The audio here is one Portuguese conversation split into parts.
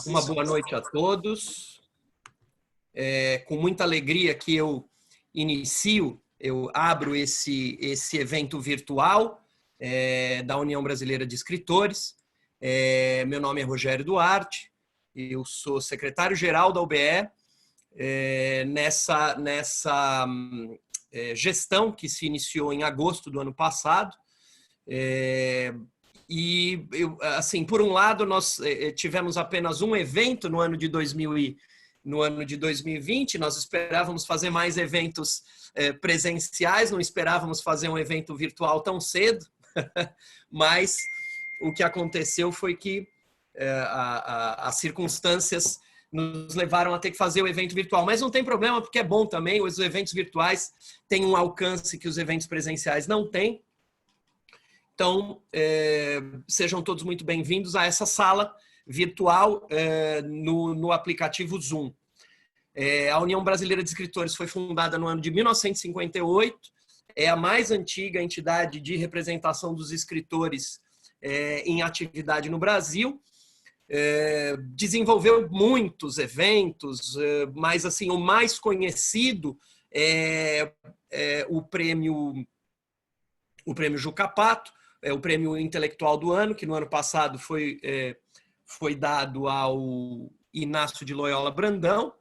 Uma boa noite a todos. Com muita alegria que eu abro esse evento virtual da União Brasileira de Escritores. Meu nome é Rogério Duarte, eu sou secretário-geral da UBE nessa gestão que se iniciou em agosto do ano passado. Por um lado, nós tivemos apenas um evento no ano de 2020, nós esperávamos fazer mais eventos presenciais, não esperávamos fazer um evento virtual tão cedo, mas o que aconteceu foi que as circunstâncias nos levaram a ter que fazer o evento virtual. Mas não tem problema, porque é bom também, os eventos virtuais têm um alcance que os eventos presenciais não têm. Então, sejam todos muito bem-vindos a essa sala virtual no aplicativo Zoom. A União Brasileira de Escritores foi fundada no ano de 1958, é a mais antiga entidade de representação dos escritores em atividade no Brasil. Desenvolveu muitos eventos, mas assim, o mais conhecido é o prêmio Juca Pato, o prêmio intelectual do ano, que no ano passado foi dado ao Inácio de Loyola Brandão.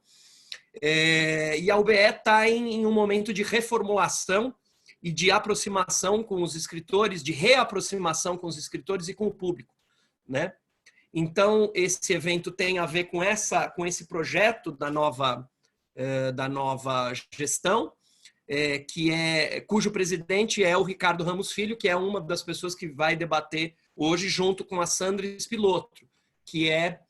E a UBE está em um momento de reformulação e de aproximação com os escritores, de reaproximação com os escritores e com o público, né? Então, esse evento tem a ver com esse projeto da nova gestão, cujo presidente é o Ricardo Ramos Filho, que é uma das pessoas que vai debater hoje junto com a Sandra Spilotro, que é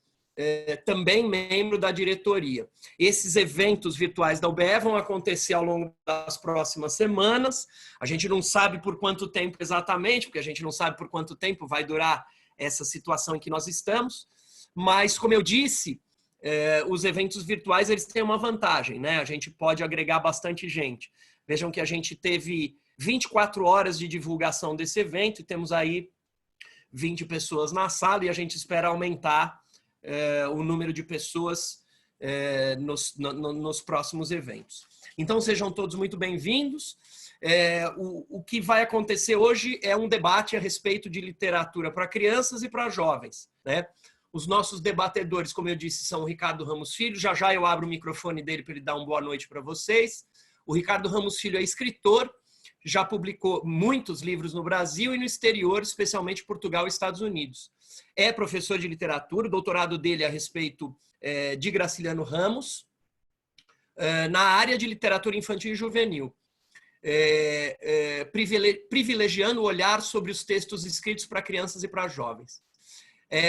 também membro da diretoria. Esses eventos virtuais da UBE vão acontecer ao longo das próximas semanas. A gente não sabe por quanto tempo exatamente, porque a gente não sabe por quanto tempo vai durar essa situação em que nós estamos, mas, como eu disse, os eventos virtuais eles têm uma vantagem, né? A gente pode agregar bastante gente. Vejam que a gente teve 24 horas de divulgação desse evento e temos aí 20 pessoas na sala e a gente espera aumentar o número de pessoas nos próximos eventos. Então, sejam todos muito bem-vindos. O que vai acontecer hoje é um debate a respeito de literatura para crianças e para jovens, né? Os nossos debatedores, como eu disse, são o Ricardo Ramos Filho. Já eu abro o microfone dele para ele dar uma boa noite para vocês. O Ricardo Ramos Filho é escritor, já publicou muitos livros no Brasil e no exterior, especialmente Portugal e Estados Unidos. É professor de literatura, o doutorado dele é a respeito de Graciliano Ramos, na área de literatura infantil e juvenil. Privilegiando o olhar sobre os textos escritos para crianças e para jovens.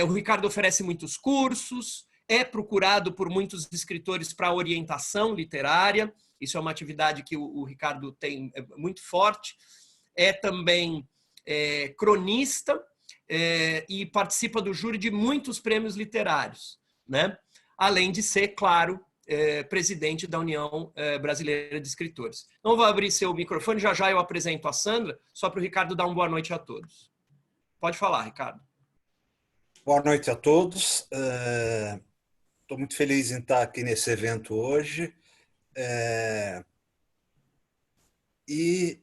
O Ricardo oferece muitos cursos, é procurado por muitos escritores para orientação literária, isso é uma atividade que o Ricardo tem muito forte, é também cronista e participa do júri de muitos prêmios literários, né? Além de ser, claro, presidente da União Brasileira de Escritores. Então, vou abrir seu microfone, já eu apresento a Sandra, só para o Ricardo dar uma boa noite a todos. Pode falar, Ricardo. Boa noite a todos. Estou muito feliz em estar aqui nesse evento hoje. E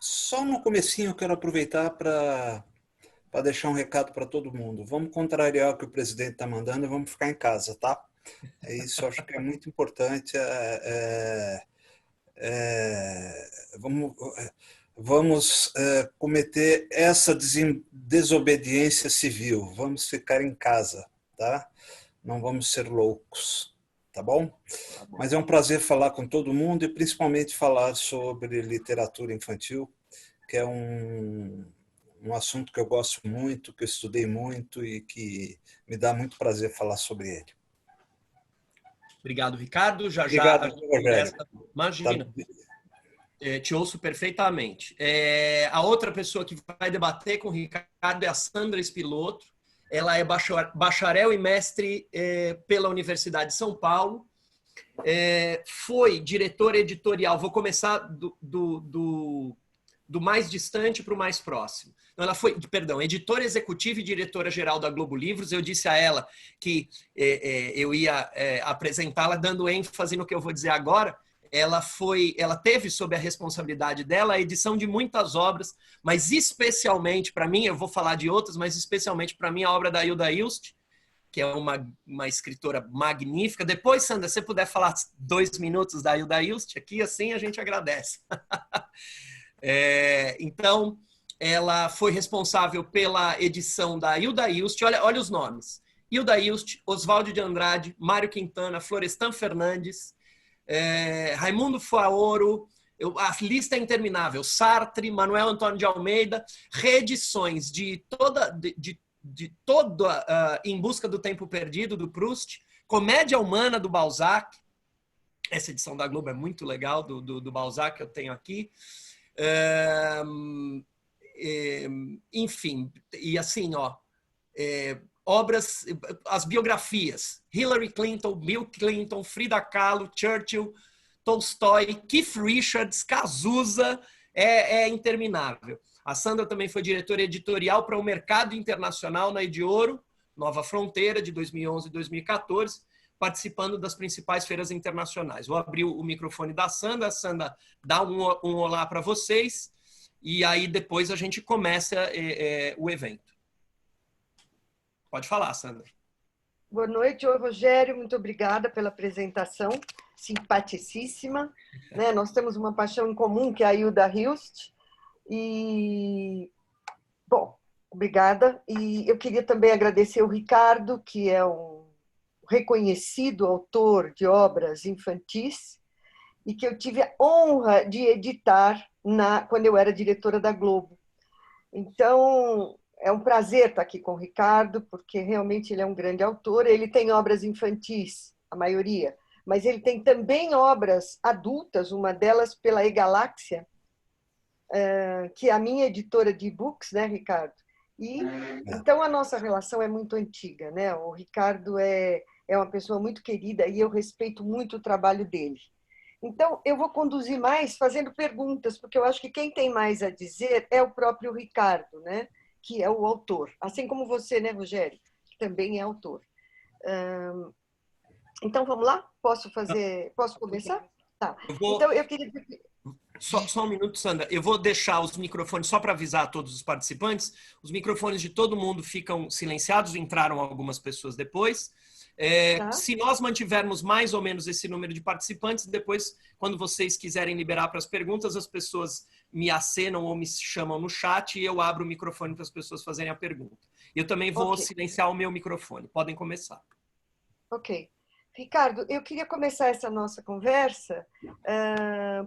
só no comecinho eu quero aproveitar para deixar um recado para todo mundo. Vamos contrariar o que o presidente está mandando e vamos ficar em casa, tá? Isso eu acho que é muito importante. Vamos cometer essa desobediência civil. Vamos ficar em casa, tá? Não vamos ser loucos, tá bom? Tá bom. Mas é um prazer falar com todo mundo e principalmente falar sobre literatura infantil, que é um assunto que eu gosto muito, que eu estudei muito e que me dá muito prazer falar sobre ele. Obrigado, Ricardo. Obrigado, Rogério. Imagina. Tá. Te ouço perfeitamente. A outra pessoa que vai debater com o Ricardo é a Sandra Spilotro. Ela é bacharel e mestre pela Universidade de São Paulo. Foi diretora editorial. Vou começar do do mais distante para o mais próximo. Então, ela foi, perdão, editora executiva e diretora-geral da Globo Livros. Eu disse a ela que eu ia apresentá-la dando ênfase no que eu vou dizer agora. Ela teve sob a responsabilidade dela a edição de muitas obras, mas especialmente para mim, eu vou falar de outras, mas especialmente para mim a obra da Hilda Hilst, que é uma escritora magnífica. Depois, Sandra, se você puder falar 2 minutos da Hilda Hilst aqui, assim a gente agradece. Então, ela foi responsável pela edição da Hilda Hilst. Olha os nomes. Hilda Hilst, Oswaldo de Andrade, Mário Quintana, Florestan Fernandes, Raimundo Faoro, a lista é interminável. Sartre, Manuel Antônio de Almeida, reedições de toda Em Busca do Tempo Perdido, do Proust, Comédia Humana, do Balzac. Essa edição da Globo é muito legal, do Balzac, que eu tenho aqui. Enfim, e assim, obras, as biografias: Hillary Clinton, Bill Clinton, Frida Kahlo, Churchill, Tolstói, Keith Richards, Cazuza, é interminável. A Sandra também foi diretora editorial para o Mercado Internacional na Ediouro, Nova Fronteira, de 2011 e 2014, participando das principais feiras internacionais. Vou abrir o microfone da Sandra. A Sandra dá um olá para vocês e aí depois a gente começa o evento. Pode falar, Sandra. Boa noite, oi, Rogério. Muito obrigada pela apresentação, simpaticíssima. Né? Nós temos uma paixão em comum, que é a Hilda Hilst. E, bom, obrigada. E eu queria também agradecer o Ricardo, que é um reconhecido autor de obras infantis e que eu tive a honra de editar quando eu era diretora da Globo. Então, é um prazer estar aqui com o Ricardo, porque realmente ele é um grande autor. Ele tem obras infantis, a maioria, mas ele tem também obras adultas, uma delas pela E-Galáxia, que é a minha editora de e-books, né, Ricardo? E então a nossa relação é muito antiga, né? O Ricardo é uma pessoa muito querida e eu respeito muito o trabalho dele. Então, eu vou conduzir mais fazendo perguntas, porque eu acho que quem tem mais a dizer é o próprio Ricardo, né? Que é o autor. Assim como você, né, Rogério? Que também é autor. Então, vamos lá? Posso começar? Tá. Então, eu queria dizer... Só um minuto, Sandra. Eu vou deixar os microfones, só para avisar a todos os participantes, os microfones de todo mundo ficam silenciados, entraram algumas pessoas depois. Tá. Se nós mantivermos mais ou menos esse número de participantes, depois, quando vocês quiserem liberar para as perguntas, as pessoas me acenam ou me chamam no chat e eu abro o microfone para as pessoas fazerem a pergunta. Eu também vou silenciar o meu microfone. Podem começar. Ok. Ricardo, eu queria começar essa nossa conversa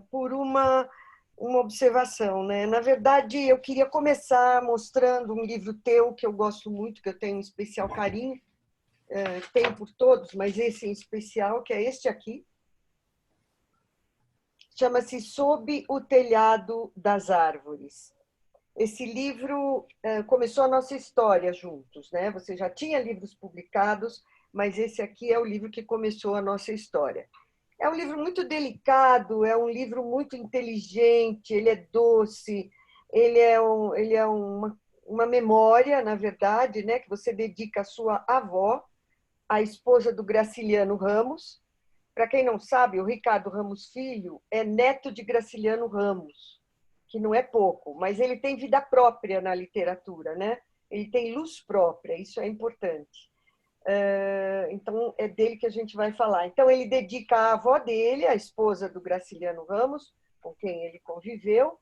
por uma observação, né? Na verdade, eu queria começar mostrando um livro teu que eu gosto muito, que eu tenho um especial carinho, tenho por todos, mas esse em especial, que é este aqui. Chama-se Sob o Telhado das Árvores. Esse livro começou a nossa história juntos, né? Você já tinha livros publicados, mas esse aqui é o livro que começou a nossa história. É um livro muito delicado, é um livro muito inteligente, ele é doce, ele é uma memória, na verdade, né, que você dedica à sua avó, a esposa do Graciliano Ramos. Para quem não sabe, o Ricardo Ramos Filho é neto de Graciliano Ramos, que não é pouco, mas ele tem vida própria na literatura, né? Ele tem luz própria, isso é importante. Então, é dele que a gente vai falar. Então, ele dedica à avó dele, a esposa do Graciliano Ramos, com quem ele conviveu,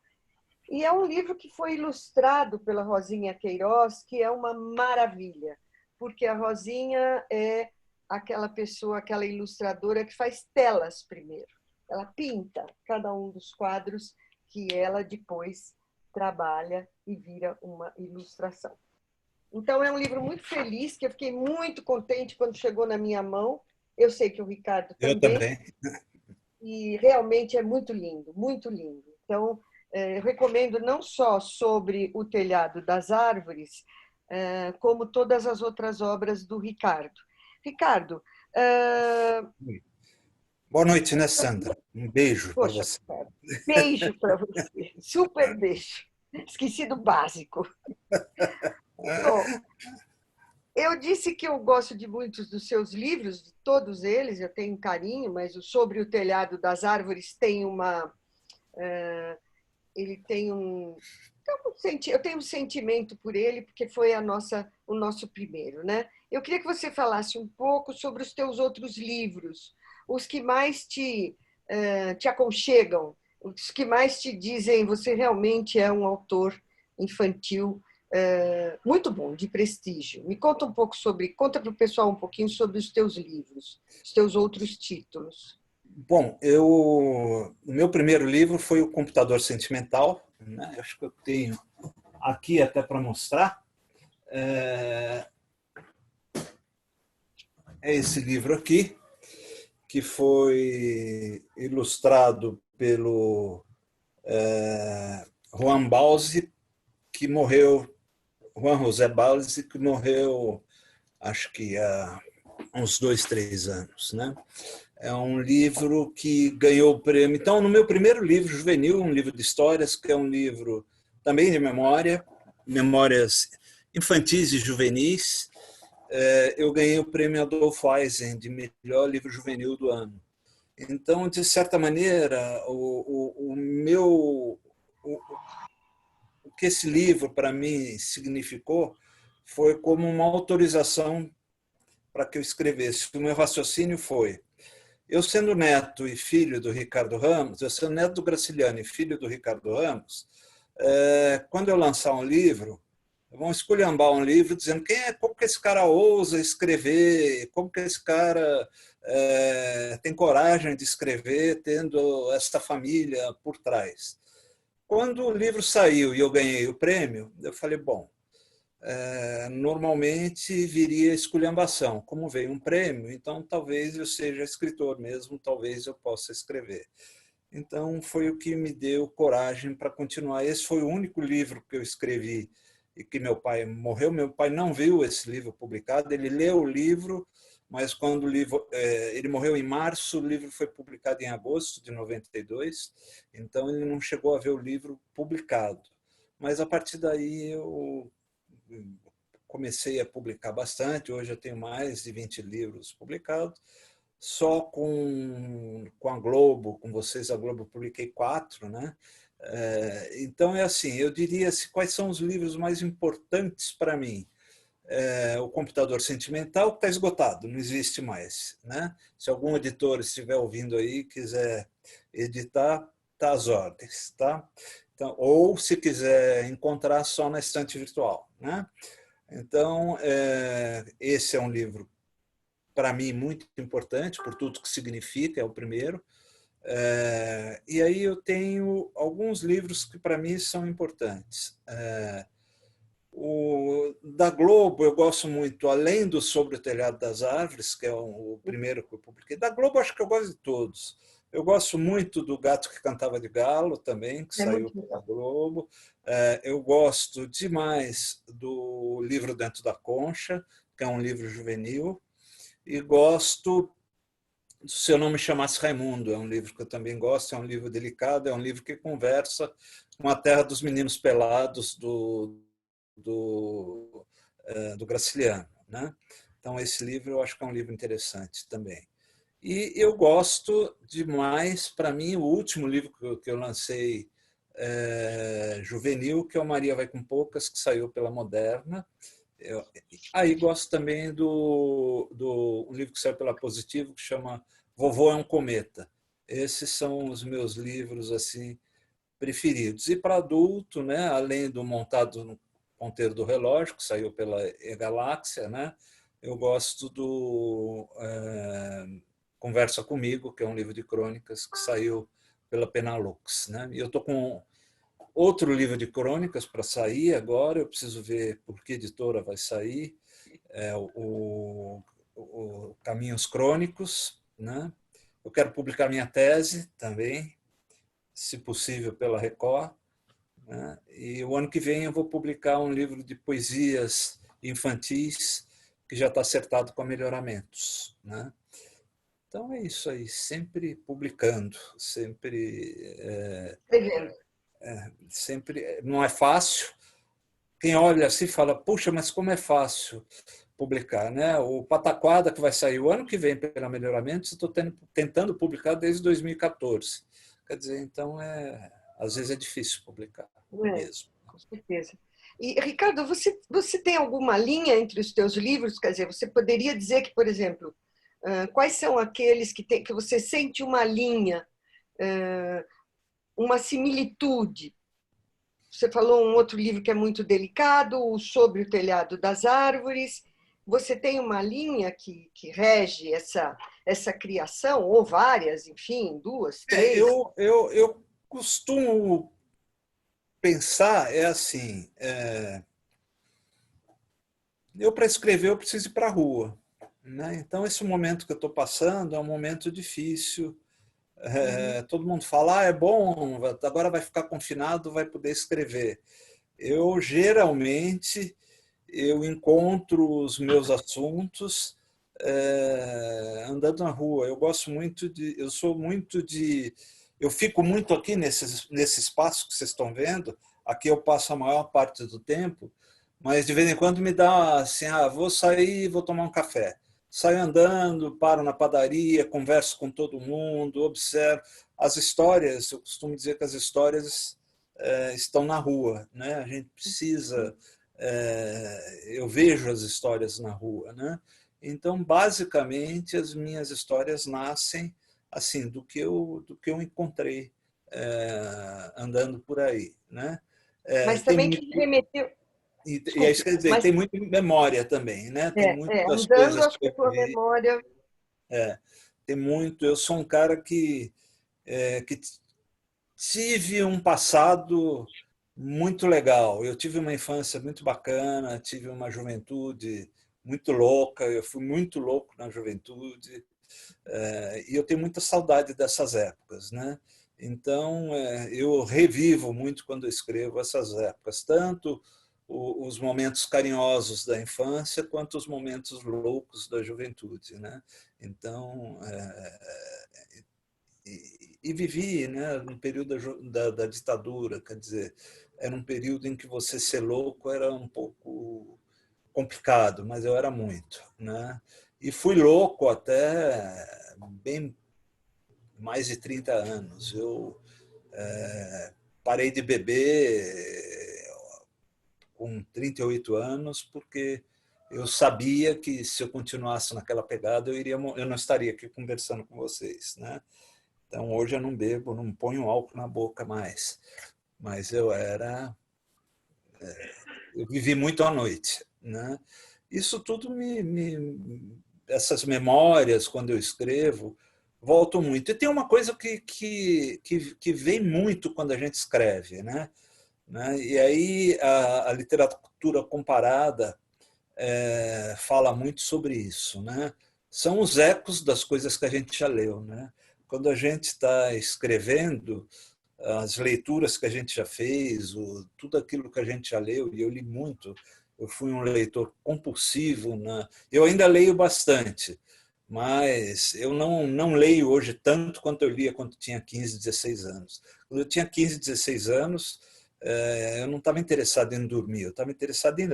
e é um livro que foi ilustrado pela Rosinha Queiroz, que é uma maravilha, porque a Rosinha é aquela pessoa, aquela ilustradora que faz telas primeiro. Ela pinta cada um dos quadros que ela depois trabalha e vira uma ilustração. Então, é um livro muito feliz, que eu fiquei muito contente quando chegou na minha mão. Eu sei que o Ricardo também. Eu também. E realmente é muito lindo, muito lindo. Então, eu recomendo não só Sobre o Telhado das Árvores, como todas as outras obras do Ricardo. Ricardo, Boa noite, né, Sandra? Um beijo para Poxa, você. cara, beijo para você. Super beijo. Esqueci do básico. Bom, eu disse que eu gosto de muitos dos seus livros, de todos eles, eu tenho um carinho, mas o Sobre o Telhado das Árvores tem uma. Ele tem um. Eu tenho um sentimento por ele, porque foi o nosso primeiro, né? Eu queria que você falasse um pouco sobre os teus outros livros, os que mais te aconchegam, os que mais te dizem você realmente é um autor infantil muito bom, de prestígio. Me conta um pouco conta para o pessoal um pouquinho sobre os teus livros, os teus outros títulos. Bom, o meu primeiro livro foi O Computador Sentimental, né? Acho que eu tenho aqui até para mostrar. É esse livro aqui, que foi ilustrado pelo Juan Balzi, que morreu, Juan José Balzi, que morreu, acho que há uns 2, 3 anos, né? É um livro que ganhou o prêmio. Então, no meu primeiro livro juvenil, um livro de histórias, que é um livro também de memória, memórias infantis e juvenis, eu ganhei o prêmio Adolfo Eisen de melhor livro juvenil do ano. Então, de certa maneira, o que esse livro para mim significou foi como uma autorização para que eu escrevesse. O meu raciocínio foi: eu sendo neto e filho do Ricardo Ramos, eu sendo neto do Graciliano e filho do Ricardo Ramos, quando eu lançar um livro, vão esculhambar um livro dizendo como que esse cara ousa escrever, como que esse cara tem coragem de escrever tendo esta família por trás. Quando o livro saiu e eu ganhei o prêmio, eu falei, bom, normalmente viria esculhambação. Como veio um prêmio, então talvez eu seja escritor mesmo, talvez eu possa escrever. Então foi o que me deu coragem para continuar. Esse foi o único livro que eu escrevi e que meu pai morreu. Meu pai não viu esse livro publicado, ele leu o livro, mas quando o livro, ele morreu em março, o livro foi publicado em agosto de 92, então ele não chegou a ver o livro publicado. Mas a partir daí eu comecei a publicar bastante, hoje eu tenho mais de 20 livros publicados, só com a Globo, com vocês, a Globo, publiquei 4, né? Então, é assim, eu diria quais são os livros mais importantes para mim. O Computador Sentimental, que está esgotado, não existe mais, né? Se algum editor estiver ouvindo aí quiser editar, está às ordens, tá? Então, ou se quiser encontrar só na estante virtual, né? Então, esse é um livro, para mim, muito importante, por tudo que significa, é o primeiro. E aí eu tenho alguns livros que, para mim, são importantes. O da Globo, eu gosto muito, além do Sobre o Telhado das Árvores, que é o primeiro que eu publiquei. Da Globo, acho que eu gosto de todos. Eu gosto muito do Gato que Cantava de Galo, também, que saiu pela Globo. Eu gosto demais do Livro Dentro da Concha, que é um livro juvenil. E gosto do Se Eu Não Me Chamasse Raimundo, é um livro que eu também gosto, é um livro delicado, é um livro que conversa com a terra dos meninos pelados do Graciliano, né? Então, esse livro eu acho que é um livro interessante também. E eu gosto demais, para mim, o último livro que eu lancei juvenil, que é o Maria Vai com Poucas, que saiu pela Moderna. Aí gosto também do um livro que saiu pela Positivo, que chama Vovô é um Cometa. Esses são os meus livros assim preferidos. E para adulto, né, além do Montado no Ponteiro do Relógio, que saiu pela E-Galáxia, né, eu gosto do Conversa Comigo, que é um livro de crônicas que saiu pela Penalux, né? E eu estou com outro livro de crônicas para sair agora, eu preciso ver por que editora vai sair, o Caminhos Crônicos, né? Eu quero publicar minha tese também, se possível pela Record, né? E o ano que vem eu vou publicar um livro de poesias infantis que já está acertado com melhoramentos, né? Então é isso aí, sempre publicando, Escrevendo. sempre não é fácil. Quem olha assim fala, puxa, mas como é fácil publicar, né? O Pataquada, que vai sair o ano que vem pela Melhoramentos, estou tentando publicar desde 2014. Quer dizer, então, às vezes é difícil publicar mesmo. Com certeza. E, Ricardo, você tem alguma linha entre os teus livros? Quer dizer, você poderia dizer que, por exemplo, quais são aqueles que você sente uma linha, uma similitude? Você falou um outro livro que é muito delicado, o Sobre o Telhado das Árvores. Você tem uma linha que rege essa criação, ou várias, enfim, duas, três? Eu costumo pensar, assim, eu para escrever eu preciso ir para a rua, né? Então esse momento que eu estou passando é um momento difícil. Todo mundo fala, é bom, agora vai ficar confinado, vai poder escrever. Eu geralmente eu encontro os meus assuntos andando na rua. Eu gosto muito eu sou muito eu fico muito aqui nesse espaço que vocês estão vendo. Aqui eu passo a maior parte do tempo, mas de vez em quando me dá assim, vou sair, vou tomar um café. Saio andando, paro na padaria, converso com todo mundo, observo as histórias. Eu costumo dizer que as histórias estão na rua, né? A gente precisa. Eu vejo as histórias na rua, né? Então, basicamente, as minhas histórias nascem assim do que eu encontrei andando por aí, né? Mas Tem também que muito, remeteu. e é isso Desculpe, que quer dizer, mas tem muita memória também, né? Tem muitas andando, coisas acho que que a eu tua vi. memória. Tem muito. Eu sou um cara que tive um passado muito legal. Eu tive uma infância muito bacana, tive uma juventude muito louca. Eu fui muito louco na juventude e eu tenho muita saudade dessas épocas, né? Então eu revivo muito quando eu escrevo essas épocas, tanto os momentos carinhosos da infância quanto os momentos loucos da juventude, né? Então e vivi, né, no período da ditadura, quer dizer, era um período em que você ser louco era um pouco complicado, mas eu era muito, né? E fui louco até bem mais de 30 anos. Eu parei de beber com 38 anos porque eu sabia que se eu continuasse naquela pegada eu não estaria aqui conversando com vocês, né? Então hoje eu não bebo, não ponho álcool na boca mais, mas eu vivi muito à noite, né? Isso tudo essas memórias quando eu escrevo voltam muito. E tem uma coisa que vem muito quando a gente escreve, né? E aí a literatura comparada fala muito sobre isso, né? São os ecos das coisas que a gente já leu, né? Quando a gente está escrevendo, as leituras que a gente já fez, tudo aquilo que a gente já leu, e eu li muito, eu fui um leitor compulsivo, né? Eu ainda leio bastante, mas eu não leio hoje tanto quanto eu lia quando tinha 15, 16 anos. Quando eu tinha 15, 16 anos, eu não estava interessado em dormir, eu estava interessado em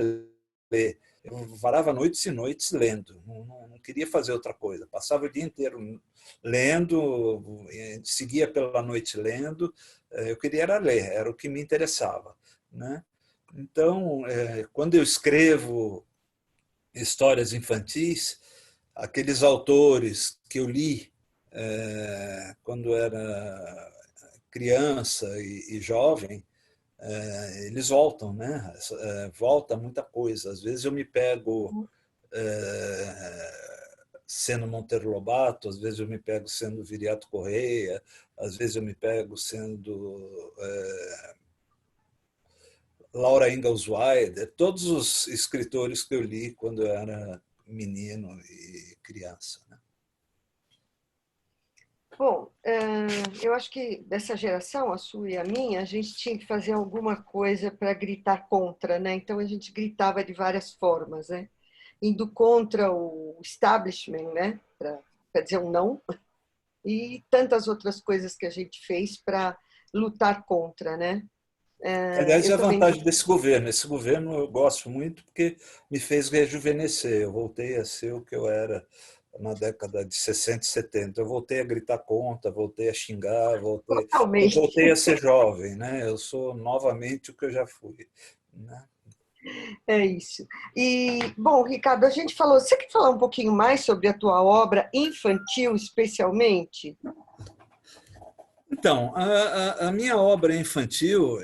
ler. Eu varava noites e noites lendo, não queria fazer outra coisa. Passava o dia inteiro lendo, seguia pela noite lendo. Eu queria era ler, era o que me interessava, né? Então, quando eu escrevo histórias infantis, aqueles autores que eu li quando era criança e jovem, eles voltam, né? Volta muita coisa. Às vezes eu me pego sendo Monteiro Lobato, às vezes eu me pego sendo Viriato Correia, às vezes eu me pego sendo Laura Ingalls Wilder, todos os escritores que eu li quando eu era menino e criança, né? Bom, eu acho que dessa geração, a sua e a minha, a gente tinha que fazer alguma coisa para gritar contra, né? Então a gente gritava de várias formas, né? Indo contra o establishment, né? quer dizer um não, e tantas outras coisas que a gente fez para lutar contra, né? Aliás, é Eu a também. vantagem desse governo. Esse governo eu gosto muito porque me fez rejuvenescer. Eu voltei a ser o que eu era na década de 60 e 70. Eu voltei a gritar contra, voltei a xingar, eu Totalmente. voltei a ser jovem, né? Eu sou novamente o que eu já fui, né? É isso. E, bom, Ricardo, a gente falou, você quer falar um pouquinho mais sobre a tua obra infantil, especialmente? Então, a minha obra infantil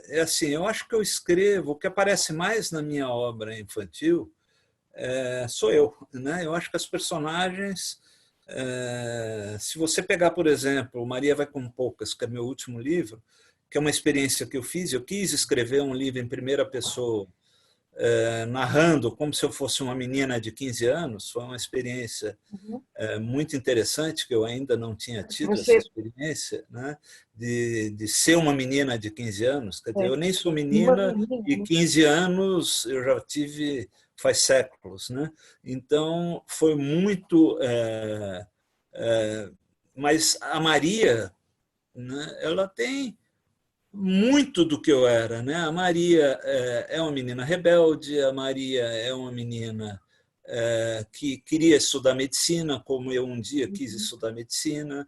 é assim, eu acho que eu escrevo, o que aparece mais na minha obra infantil sou eu, né? Eu acho que as personagens, se você pegar, por exemplo, Maria vai com poucas, que é meu último livro, que é uma experiência que eu fiz, eu quis escrever um livro em primeira pessoa, narrando como se eu fosse uma menina de 15 anos, foi uma experiência Uhum. muito interessante, que eu ainda não tinha tido essa Você experiência, né? de ser uma menina de 15 anos. Quer dizer, é eu nem sou uma menina menina, e né? 15 anos eu já tive faz séculos. Né? Então, foi muito... mas a Maria, né? Ela tem muito do que eu era. Né? A Maria é uma menina rebelde, a Maria é uma menina que queria estudar medicina, como eu um dia quis Uhum. estudar medicina.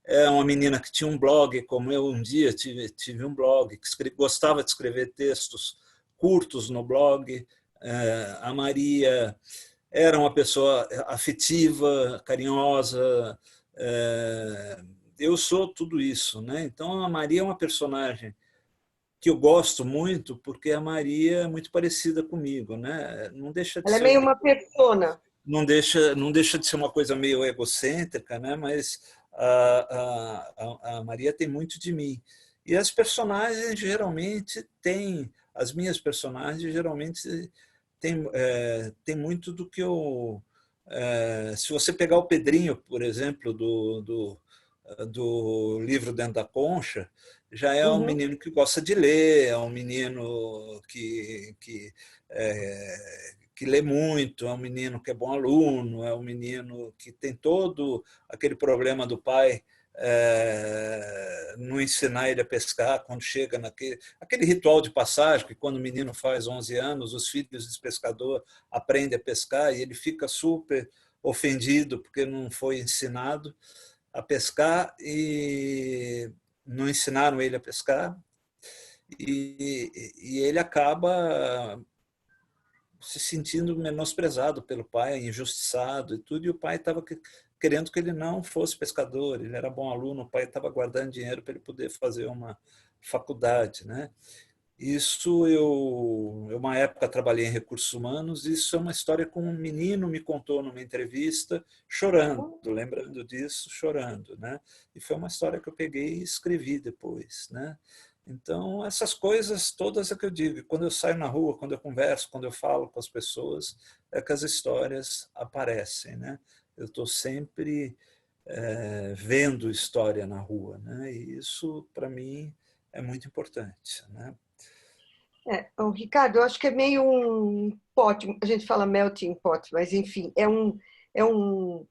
É uma menina que tinha um blog, como eu um dia tive um blog, que gostava de escrever textos curtos no blog. A Maria era uma pessoa afetiva, carinhosa. Eu sou tudo isso. Né? Então, a Maria é uma personagem que eu gosto muito porque a Maria é muito parecida comigo, né? Não deixa de Ela é ser meio uma persona. não deixa de ser uma coisa meio egocêntrica, né? Mas a Maria tem muito de mim. E as personagens geralmente têm, as minhas personagens geralmente têm muito do que eu. Se você pegar o Pedrinho, por exemplo, do livro Dentro da Concha, já é um Uhum. menino que gosta de ler, é um menino que lê muito, é um menino que é bom aluno, é um menino que tem todo aquele problema do pai não ensinar ele a pescar quando chega aquele ritual de passagem que quando o menino faz 11 anos, os filhos desse pescador aprendem a pescar e ele fica super ofendido porque não foi ensinado a pescar e não ensinaram ele a pescar e ele acaba se sentindo menosprezado pelo pai, injustiçado e tudo, e o pai estava querendo que ele não fosse pescador, ele era bom aluno, o pai estava guardando dinheiro para ele poder fazer uma faculdade, né? Isso uma época trabalhei em recursos humanos, isso é uma história que um menino me contou numa entrevista, chorando, lembrando disso, chorando, né? E foi uma história que eu peguei e escrevi depois, né? Então, essas coisas todas é que eu digo. Quando eu saio na rua, quando eu converso, quando eu falo com as pessoas, é que as histórias aparecem, né? Eu estou sempre vendo história na rua, né? E isso, para mim, é muito importante, né? O Ricardo, eu acho que é meio um pote, a gente fala melting pot, mas enfim, é um, é um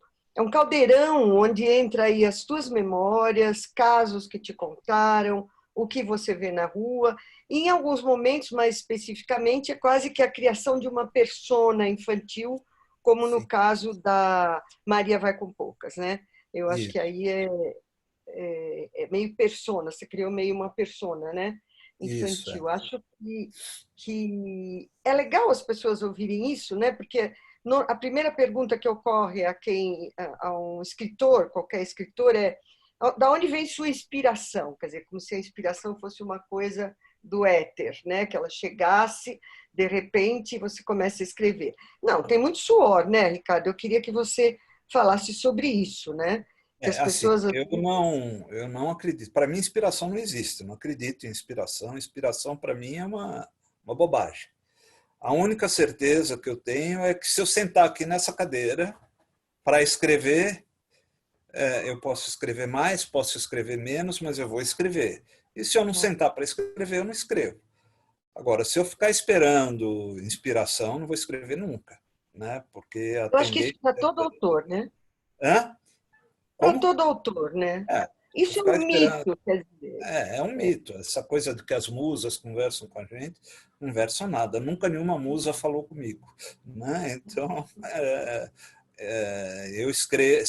caldeirão onde entra aí as tuas memórias, casos que te contaram, o que você vê na rua. E em alguns momentos, mais especificamente, é quase que a criação de uma persona infantil, como no Sim, caso da Maria Vai com Poucas, né? Eu acho que isso, aí é meio persona, você criou meio uma persona, né? isso. Infantil. Acho que é legal as pessoas ouvirem isso, né? Porque a primeira pergunta que ocorre a um escritor, qualquer escritor, é da onde vem sua inspiração? Quer dizer, como se a inspiração fosse uma coisa do éter, né? Que ela chegasse, de repente, você começa a escrever. Não, tem muito suor, né, Ricardo? Eu queria que você falasse sobre isso, né? Que as Assim, pessoas eu não acredito. Para mim, inspiração não existe. Eu não acredito em inspiração. Inspiração, para mim, é uma bobagem. A única certeza que eu tenho é que se eu sentar aqui nessa cadeira para escrever, eu posso escrever mais, posso escrever menos, mas eu vou escrever. E se eu não sentar para escrever, eu não escrevo. Agora, se eu ficar esperando inspiração, não vou escrever nunca, né? Porque a eu acho que isso tendência para todo autor, né? Hã? Para Como? todo autor, né? É, Isso é ficar um esperando. mito, quer dizer. É um mito. Essa coisa de que as musas conversam com a gente, não conversam nada. Nunca nenhuma musa falou comigo, né? Então, eu escrever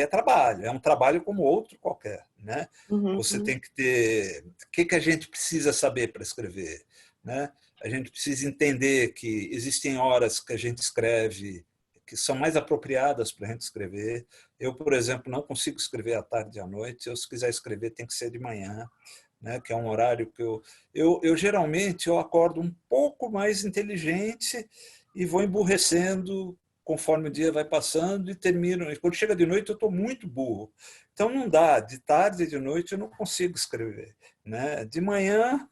é trabalho, é um trabalho como outro qualquer, né? Você Uhum. tem que ter... O que a gente precisa saber para escrever, né? A gente precisa entender que existem horas que a gente escreve que são mais apropriadas para a gente escrever. Eu, por exemplo, não consigo escrever à tarde e à noite. Eu, se quiser escrever, tem que ser de manhã, né? Que é um horário que eu geralmente eu acordo um pouco mais inteligente e vou emburrecendo conforme o dia vai passando e termino. E quando chega de noite, eu estou muito burro. Então, não dá. De tarde e de noite, eu não consigo escrever, né? De manhã,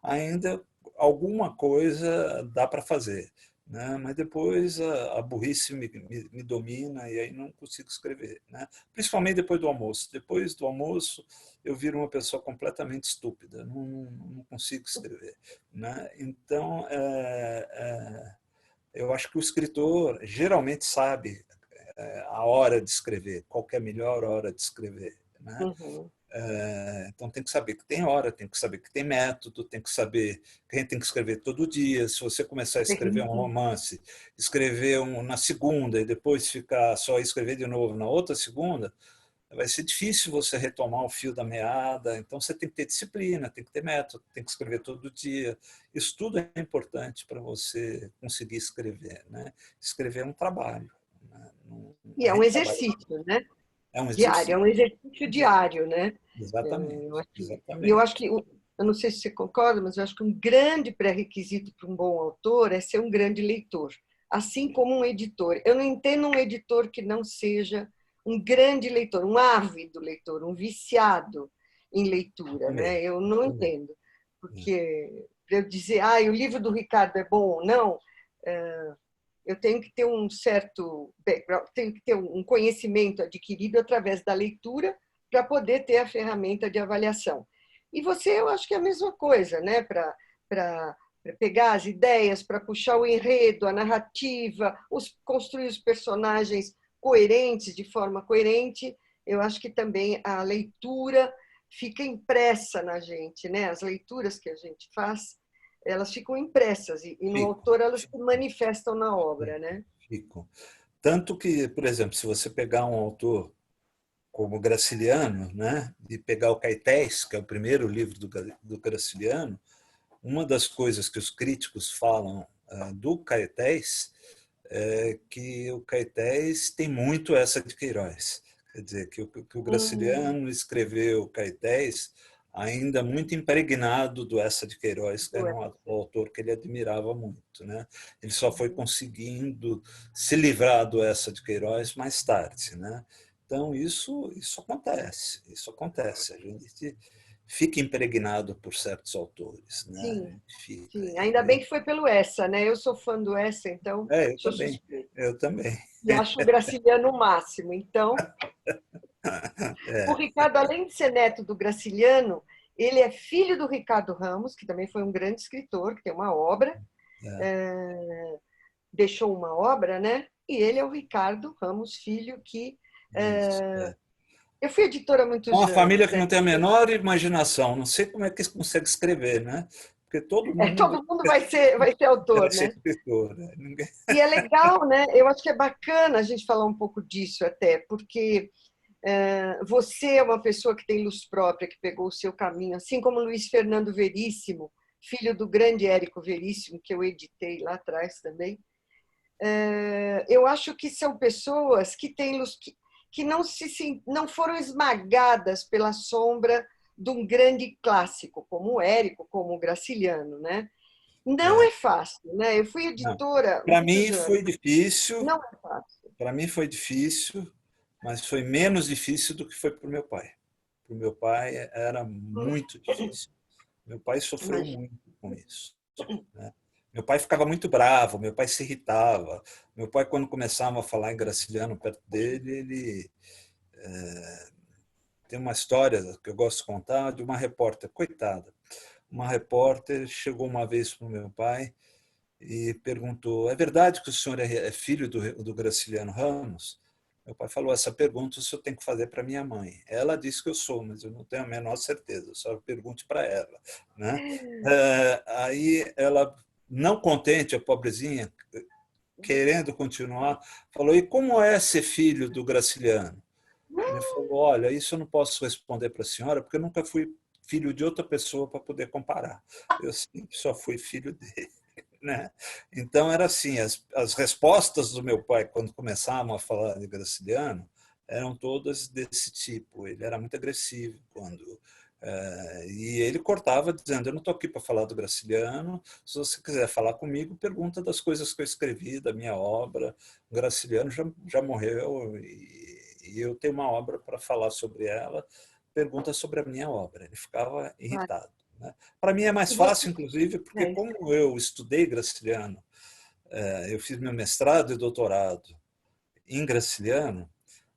ainda alguma coisa dá para fazer, né? Mas depois a burrice me domina e aí não consigo escrever, né? Principalmente depois do almoço. Depois do almoço eu viro uma pessoa completamente estúpida, não consigo escrever, né? Então eu acho que o escritor geralmente sabe a hora de escrever, qual que é a melhor hora de escrever, né? Uhum. Então tem que saber que tem hora, tem que saber que tem método, tem que saber que a gente tem que escrever todo dia. Se você começar a escrever um romance, escrever na segunda e depois ficar só escrever de novo na outra segunda, vai ser difícil você retomar o fio da meada. Então você tem que ter disciplina, tem que ter método, tem que escrever todo dia. Isso tudo é importante para você conseguir escrever, né? Escrever é um trabalho, né? E A é um gente trabalha, exercício, né? é um Diário, é exercício. um exercício diário, né? Eu Exatamente, acho e eu exatamente. acho que, eu não sei se você concorda, mas eu acho que um grande pré-requisito para um bom autor é ser um grande leitor, assim como um editor. Eu não entendo um editor que não seja um grande leitor, um ávido leitor, um viciado em leitura, Também. né? Eu não Também. entendo, porque para eu dizer, o livro do Ricardo é bom ou não, eu tenho que ter um certo background, tenho que ter um conhecimento adquirido através da leitura para poder ter a ferramenta de avaliação. E você, eu acho que é a mesma coisa, né? Para pegar as ideias, para puxar o enredo, a narrativa, construir os personagens coerentes, de forma coerente, eu acho que também a leitura fica impressa na gente, né? As leituras que a gente faz, elas ficam impressas e no Fico, autor elas se manifestam na obra, né? fico. Tanto que, por exemplo, se você pegar um autor como Graciliano, né, e pegar o Caetés, que é o primeiro livro do Graciliano, uma das coisas que os críticos falam do Caetés é que o Caetés tem muito essa de Queiroz. Quer dizer, que o Graciliano escreveu o Caetés ainda muito impregnado do Eça de Queiroz, que era um autor que ele admirava muito, né? Ele só foi conseguindo se livrar do Eça de Queiroz mais tarde, né? Então isso acontece. A gente fica impregnado por certos autores, né? A Sim, gente fica. sim. Ainda bem que foi pelo Essa, né? Eu sou fã do Essa, então Eu sou também, suspeita. eu também. E acho o Graciliano o máximo. Então, o É, Ricardo, além de ser neto do Graciliano, ele é filho do Ricardo Ramos, que também foi um grande escritor, que tem uma obra, é, deixou uma obra, né? E ele é o Ricardo Ramos Filho, que isso. eu fui editora há muitos Uma família anos, que né? não tem a menor imaginação. Não sei como é que eles conseguem escrever, né? Porque todo mundo Todo mundo vai ser quer autor, ser né? escritor. Né? Ninguém... E é legal, né? Eu acho que é bacana a gente falar um pouco disso até, porque você é uma pessoa que tem luz própria, que pegou o seu caminho, assim como Luiz Fernando Veríssimo, filho do grande Érico Veríssimo, que eu editei lá atrás também. Eu acho que são pessoas que têm luz, que não foram esmagadas pela sombra de um grande clássico, como o Érico, como o Graciliano, né? Não É, é fácil, né? Eu fui não. editora Para muitos mim anos. foi difícil, Não é fácil. para mim foi difícil, mas foi menos difícil do que foi para o meu pai. Para o meu pai era muito difícil. Meu pai sofreu Imagina. muito com isso, né? Meu pai ficava muito bravo, meu pai se irritava. Meu pai, quando começava a falar em Graciliano perto dele, ele tem uma história que eu gosto de contar de uma repórter, coitada. Uma repórter chegou uma vez para o meu pai e perguntou: é verdade que o senhor é filho do Graciliano Ramos? Meu pai falou, essa pergunta eu tenho que fazer para minha mãe. Ela disse que eu sou, mas eu não tenho a menor certeza, só pergunte para ela. Né? Aí ela, não contente, a pobrezinha, querendo continuar, falou, e como é ser filho do Graciliano? Ele falou, olha, isso eu não posso responder para a senhora, porque eu nunca fui filho de outra pessoa para poder comparar. Eu sempre só fui filho dele. Né? Então, era assim, as respostas do meu pai, quando começavam a falar de Graciliano, eram todas desse tipo. Ele era muito agressivo e ele cortava dizendo, eu não estou aqui para falar do Graciliano, se você quiser falar comigo, pergunta das coisas que eu escrevi, da minha obra. O Graciliano já morreu e eu tenho uma obra para falar sobre ela, pergunta sobre a minha obra. Ele ficava irritado. Né? Para mim é mais fácil, inclusive, porque como eu estudei Graciliano, eu fiz meu mestrado e doutorado em Graciliano,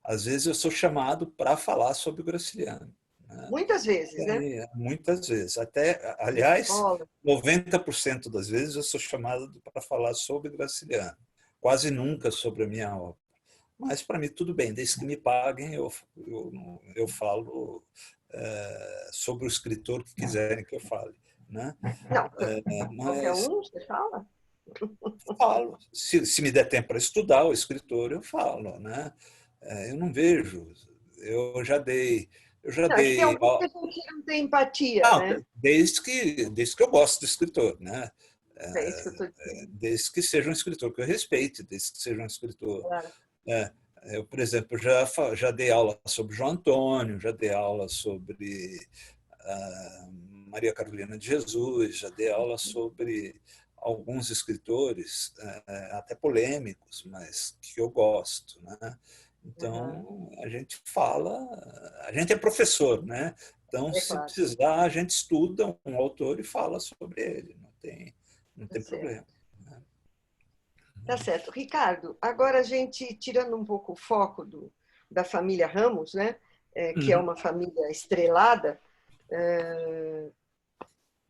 às vezes eu sou chamado para falar sobre o Graciliano. Né? Muitas vezes, né? Muitas vezes. Até, aliás, 90% das vezes eu sou chamado para falar sobre Graciliano. Quase nunca sobre a minha obra. Mas, para mim, tudo bem. Desde que me paguem, eu falo sobre o escritor que quiserem que eu fale. Né? Não, qualquer um, você fala? Falo. Se me der tempo para estudar o escritor, eu falo. Né? Eu não vejo. Eu já dei. Não, é que tem alguns que a gente não tem empatia, Não, né? desde que eu gosto do escritor. Né? É isso que eu estou dizendo. Desde que seja um escritor que eu respeite, desde que seja um escritor. Claro. Eu, por exemplo, já dei aula sobre João Antônio, já dei aula sobre Maria Carolina de Jesus, já dei aula sobre alguns escritores, até polêmicos, mas que eu gosto. Né? Então, a gente fala, a gente é professor, né? Então, se Claro. precisar, a gente estuda um autor e fala sobre ele, não tem problema. Tá certo. Ricardo, agora a gente, tirando um pouco o foco da família Ramos, né? Que é uma família estrelada,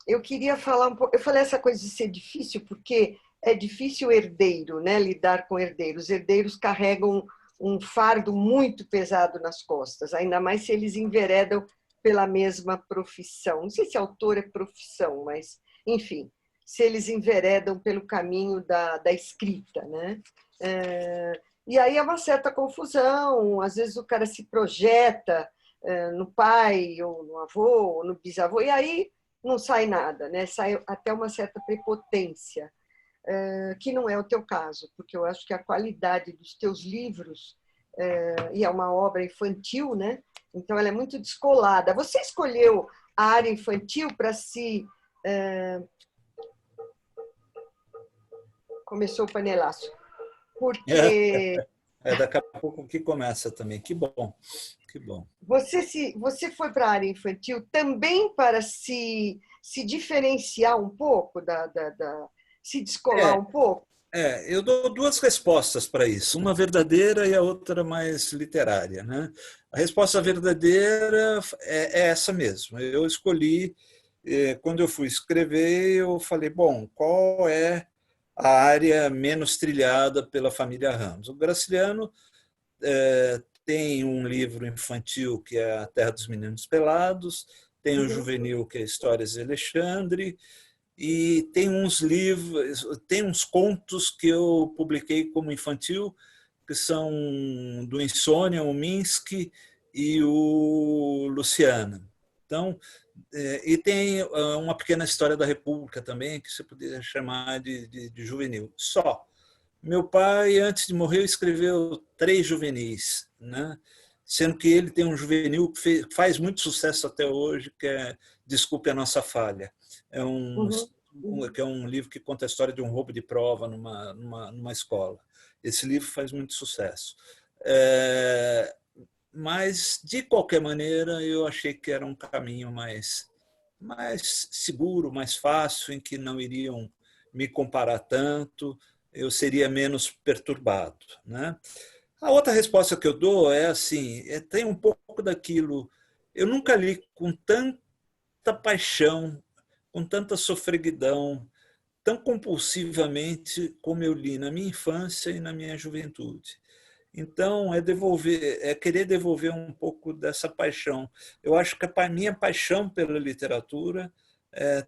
eu queria falar um pouco. Eu falei essa coisa de ser difícil, porque é difícil herdeiro, né? Lidar com herdeiros. Os herdeiros carregam um fardo muito pesado nas costas, ainda mais se eles enveredam pela mesma profissão. Não sei se autor é profissão, mas, enfim, se eles enveredam pelo caminho da escrita. Né? E aí é uma certa confusão, às vezes o cara se projeta no pai, ou no avô, ou no bisavô, e aí não sai nada, né? Sai até uma certa prepotência, que não é o teu caso, porque eu acho que a qualidade dos teus livros, e é uma obra infantil, né? Então ela é muito descolada. Você escolheu a área infantil para se... Começou o panelaço. Porque... daqui a pouco que começa também. Que bom, que bom. Você foi para a área infantil também para se diferenciar um pouco, se descolar um pouco? Eu dou duas respostas para isso, uma verdadeira e a outra mais literária. Né? A resposta verdadeira é essa mesmo. Eu escolhi, quando eu fui escrever, eu falei, bom, qual é a área menos trilhada pela família Ramos? O Graciliano tem um livro infantil que é A Terra dos Meninos Pelados, tem o juvenil que é Histórias de Alexandre, e tem uns livros, tem uns contos que eu publiquei como infantil, que são do Insônia, o Minsky e o Luciana. Então, e tem uma pequena história da República também, que você poderia chamar de juvenil. Só. Meu pai, antes de morrer, escreveu 3 juvenis, né? Sendo que ele tem um juvenil que faz muito sucesso até hoje, que é Desculpe a Nossa Falha. Que é um livro que conta a história de um roubo de prova numa escola. Esse livro faz muito sucesso. Mas, de qualquer maneira, eu achei que era um caminho mais seguro, mais fácil, em que não iriam me comparar tanto, eu seria menos perturbado. Né? A outra resposta que eu dou é assim, tem um pouco daquilo. Eu nunca li com tanta paixão, com tanta sofreguidão, tão compulsivamente como eu li na minha infância e na minha juventude. Então, é querer devolver um pouco dessa paixão. Eu acho que a minha paixão pela literatura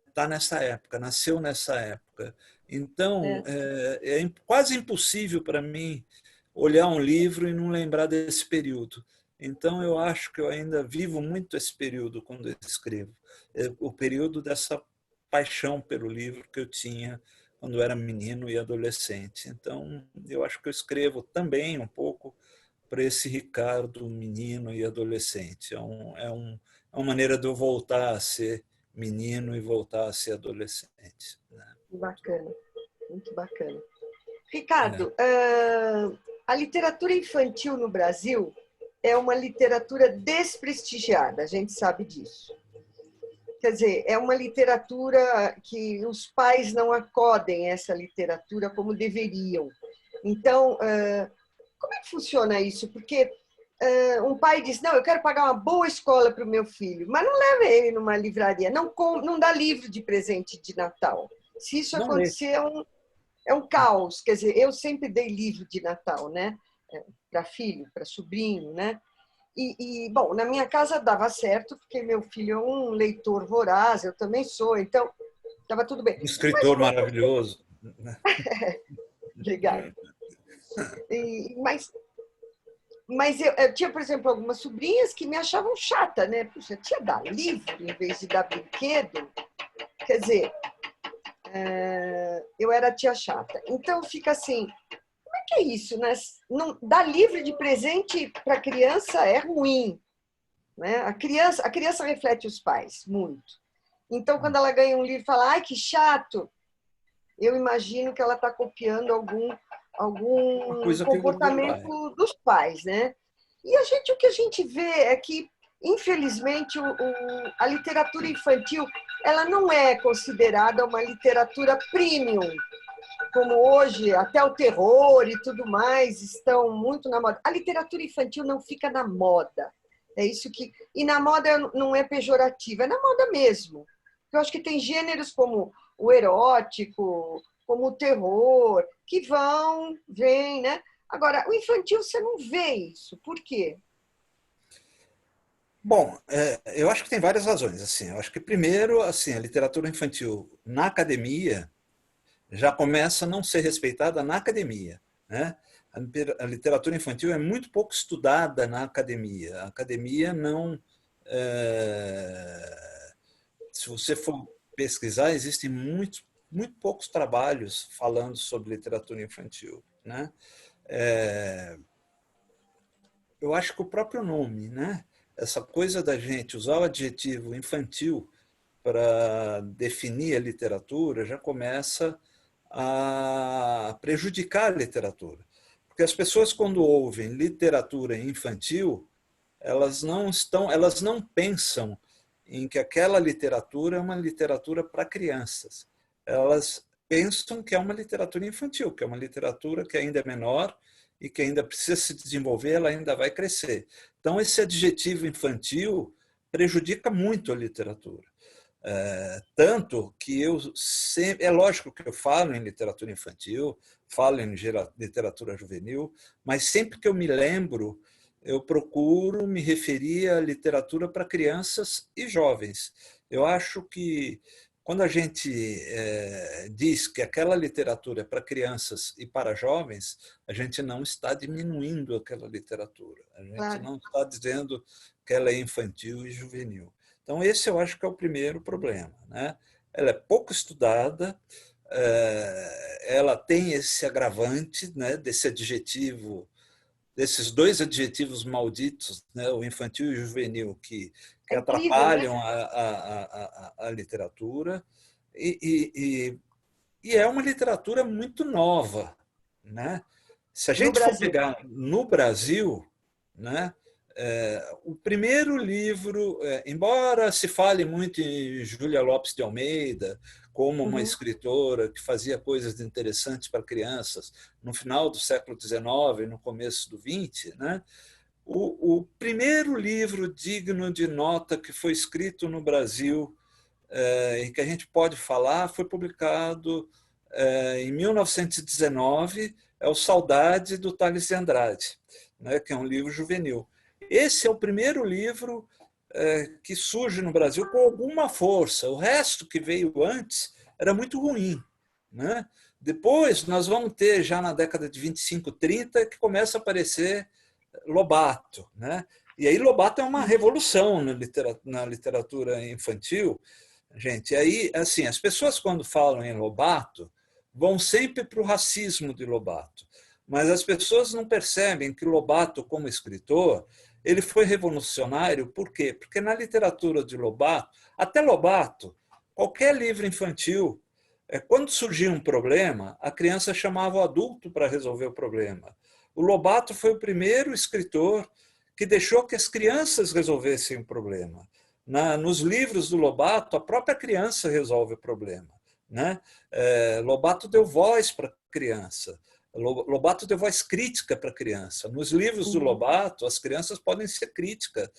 está nessa época, nasceu nessa época. Então, é quase impossível para mim olhar um livro e não lembrar desse período. Então, eu acho que eu ainda vivo muito esse período quando eu escrevo. É o período dessa paixão pelo livro que eu tinha quando eu era menino e adolescente. Então, eu acho que eu escrevo também um pouco para esse Ricardo menino e adolescente. É uma maneira de eu voltar a ser menino e voltar a ser adolescente, né? Bacana, muito bacana. É. Ricardo, a literatura infantil no Brasil é uma literatura desprestigiada, a gente sabe disso. Quer dizer, é uma literatura que os pais não acodem essa literatura como deveriam. Então, como é que funciona isso? Porque um pai diz, não, eu quero pagar uma boa escola para o meu filho, mas não leva ele numa livraria, não dá livro de presente de Natal. Se isso Não lê. acontecer, é um caos. Quer dizer, eu sempre dei livro de Natal, né? Para filho, para sobrinho, né? Bom, na minha casa dava certo, porque meu filho é um leitor voraz, eu também sou, então estava tudo bem. Um escritor maravilhoso. Obrigada. Mas eu tinha, por exemplo, algumas sobrinhas que me achavam chata, né? Puxa, tia dá livro em vez de dar brinquedo. Quer dizer, eu era a tia chata. Então fica assim, como é que é isso, né? Não, dar livro de presente para a criança é ruim, né? A criança reflete os pais muito. Então, quando ela ganha um livro e fala, ai, que chato, eu imagino que ela está copiando algum Uma coisa que eu do pai. comportamento dos pais, né? E o que a gente vê é que, infelizmente, a literatura infantil ela não é considerada uma literatura premium, como hoje até o terror e tudo mais estão muito na moda. A literatura infantil não fica na moda. É isso que. E na moda não é pejorativa, é na moda mesmo. Eu acho que tem gêneros como o erótico, como o terror, que vêm, né? Agora, o infantil você não vê isso. Por quê? Bom, eu acho que tem várias razões. Assim, eu acho que primeiro, assim, a literatura infantil na academia já começa a não ser respeitada na academia, né? A literatura infantil é muito pouco estudada na academia. A academia não, se você for pesquisar, existem muito poucos trabalhos falando sobre literatura infantil, né? Eu acho que o próprio nome, né? Essa coisa da gente usar o adjetivo infantil para definir a literatura já começa a prejudicar a literatura. Porque as pessoas, quando ouvem literatura infantil, elas não pensam em que aquela literatura é uma literatura para crianças. Elas pensam que é uma literatura infantil, que é uma literatura que ainda é menor e que ainda precisa se desenvolver, ela ainda vai crescer. Então, esse adjetivo infantil prejudica muito a literatura. Tanto que eu sempre, é lógico que eu falo em literatura infantil, falo em literatura juvenil, mas sempre que eu me lembro, eu procuro me referir à literatura para crianças e jovens. Eu acho que quando a gente diz que aquela literatura é para crianças e para jovens, a gente não está diminuindo aquela literatura. A gente Claro. não está dizendo que ela é infantil e juvenil. Então, esse eu acho que é o primeiro problema, né? Ela é pouco estudada, ela tem esse agravante, né, desse adjetivo, desses dois adjetivos malditos, né, o infantil e o juvenil, que É incrível, né? atrapalham a literatura, e é uma literatura muito nova, né? Se a No gente for Brasil. pegar no Brasil, né, o primeiro livro, embora se fale muito em Júlia Lopes de Almeida como uma Uhum. escritora que fazia coisas interessantes para crianças no final do século XIX e no começo do XX, né, o primeiro livro digno de nota que foi escrito no Brasil e que a gente pode falar foi publicado em 1919, é o Saudade, do Tales de Andrade, né, que é um livro juvenil. Esse é o primeiro livro que surge no Brasil com alguma força. O resto que veio antes era muito ruim, né? Depois, nós vamos ter, já na década de 25, 30, que começa a aparecer Lobato, né? E aí Lobato é uma revolução na literatura infantil, gente. E aí, assim, as pessoas, quando falam em Lobato, vão sempre para o racismo de Lobato, mas as pessoas não percebem que Lobato, como escritor, ele foi revolucionário. Por quê? Porque na literatura de Lobato, até Lobato, qualquer livro infantil, quando surgia um problema, a criança chamava o adulto para resolver o problema. O Lobato foi o primeiro escritor que deixou que as crianças resolvessem o problema. Nos livros do Lobato, a própria criança resolve o problema, né? Lobato deu voz para a criança. Lobato deu voz crítica para a criança. Nos livros do Lobato, as crianças podem ser críticas,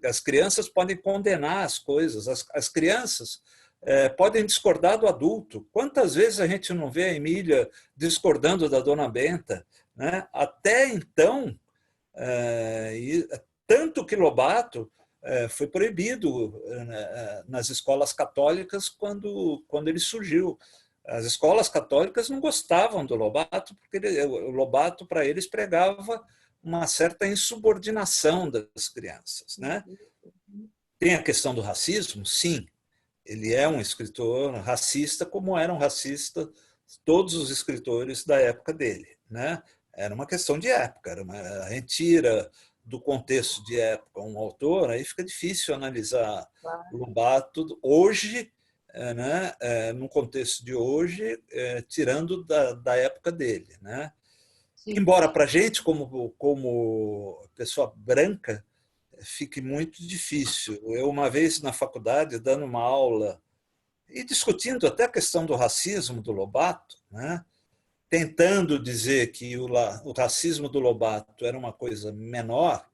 as crianças podem condenar as coisas, as crianças podem discordar do adulto. Quantas vezes a gente não vê a Emília discordando da Dona Benta, né? Até então, tanto que Lobato foi proibido nas escolas católicas quando ele surgiu. As escolas católicas não gostavam do Lobato, porque o Lobato, para eles, pregava uma certa insubordinação das crianças, né? Tem a questão do racismo? Sim. Ele é um escritor racista, como eram racistas todos os escritores da época dele, né? Era uma questão de época, a gente tira do contexto de época um autor, aí fica difícil analisar Lobato hoje, né, no contexto de hoje, tirando da época dele, né? Embora para a gente, como pessoa branca, fique muito difícil. Eu, uma vez na faculdade, dando uma aula e discutindo até a questão do racismo do Lobato, né, tentando dizer que o racismo do Lobato era uma coisa menor,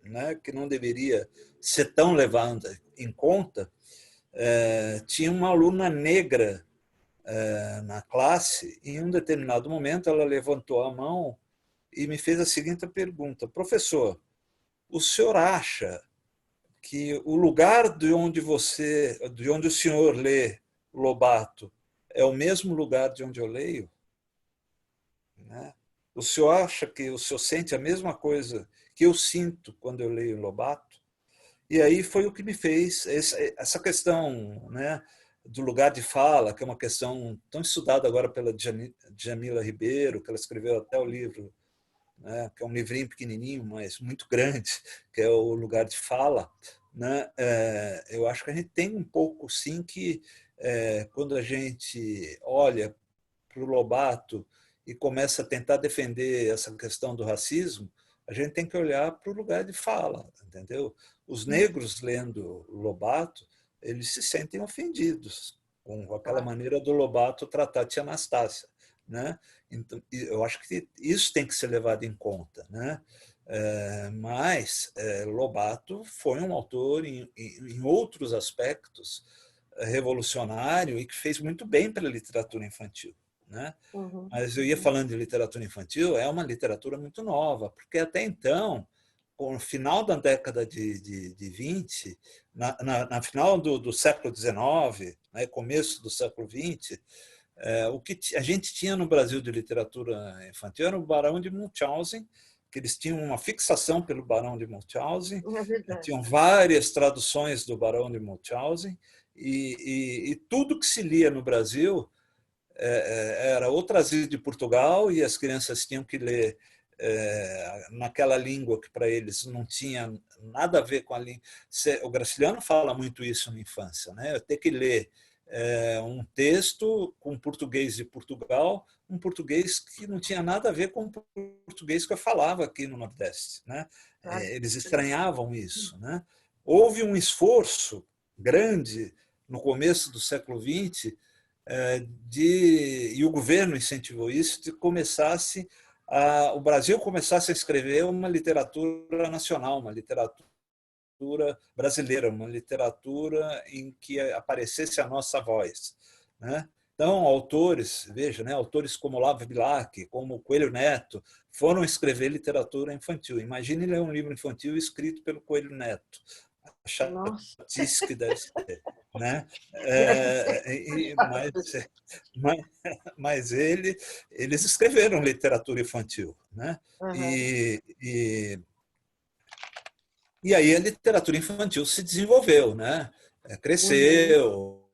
né, que não deveria ser tão levada em conta, tinha uma aluna negra na classe, e em um determinado momento ela levantou a mão e me fez a seguinte pergunta: professor, o senhor acha que o lugar de onde o senhor lê Lobato é o mesmo lugar de onde eu leio? Né? O senhor acha que o senhor sente a mesma coisa que eu sinto quando eu leio Lobato? E aí foi o que me fez essa questão, né, do lugar de fala, que é uma questão tão estudada agora pela Djamila Ribeiro, que ela escreveu até o livro, né, que é um livrinho pequenininho, mas muito grande, que é o Lugar de Fala, né? Eu acho que a gente tem um pouco, sim, que quando a gente olha para o Lobato e começa a tentar defender essa questão do racismo, a gente tem que olhar para o lugar de fala, entendeu? Os negros lendo Lobato, eles se sentem ofendidos com aquela maneira do Lobato tratar a tia Anastácia, né? Então, eu acho que isso tem que ser levado em conta, né? Mas Lobato foi um autor em outros aspectos revolucionário e que fez muito bem para a literatura infantil, né? Mas eu ia falando de literatura infantil, é uma literatura muito nova, porque até então, no final da década de 20, na final do século XIX, né, começo do século XX, o que a gente tinha no Brasil de literatura infantil era o Barão de Munchausen, que eles tinham uma fixação pelo Barão de Munchausen, tinham várias traduções do Barão de Munchausen, e tudo que se lia no Brasil era ou trazido de Portugal e as crianças tinham que ler naquela língua que para eles não tinha nada a ver com a língua. O Graciliano fala muito isso na infância, né? Eu ter que ler um texto com português de Portugal, um português que não tinha nada a ver com o português que eu falava aqui no Nordeste, né? Eles estranhavam isso, né? Houve um esforço grande no começo do século XX e o governo incentivou isso, de o Brasil começasse a escrever uma literatura nacional, uma literatura brasileira, uma literatura em que aparecesse a nossa voz, né? Então, autores, veja, né, autores como Olavo Bilac, como Coelho Neto, foram escrever literatura infantil. Imagine ler um livro infantil escrito pelo Coelho Neto. A Nossa, chatice que deve ser, né? deve ser Mas, puxado. mas, mas eles escreveram literatura infantil, né? Aham. E aí a literatura infantil se desenvolveu, né? Uhum. Cresceu,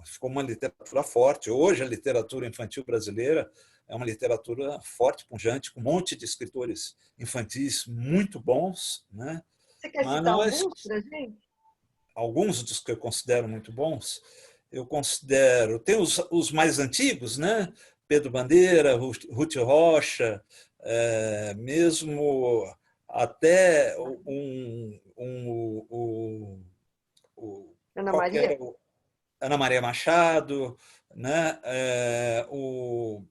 ficou uma literatura forte. Hoje a literatura infantil brasileira é uma literatura forte, pujante, com um monte de escritores infantis muito bons, né? Você quer Mas citar nós, alguns para a gente? alguns dos que eu considero muito bons, eu considero, tem os mais antigos, né? Pedro Bandeira, Ruth Rocha, mesmo até Ana qual que Maria? era Ana Maria Machado, né? O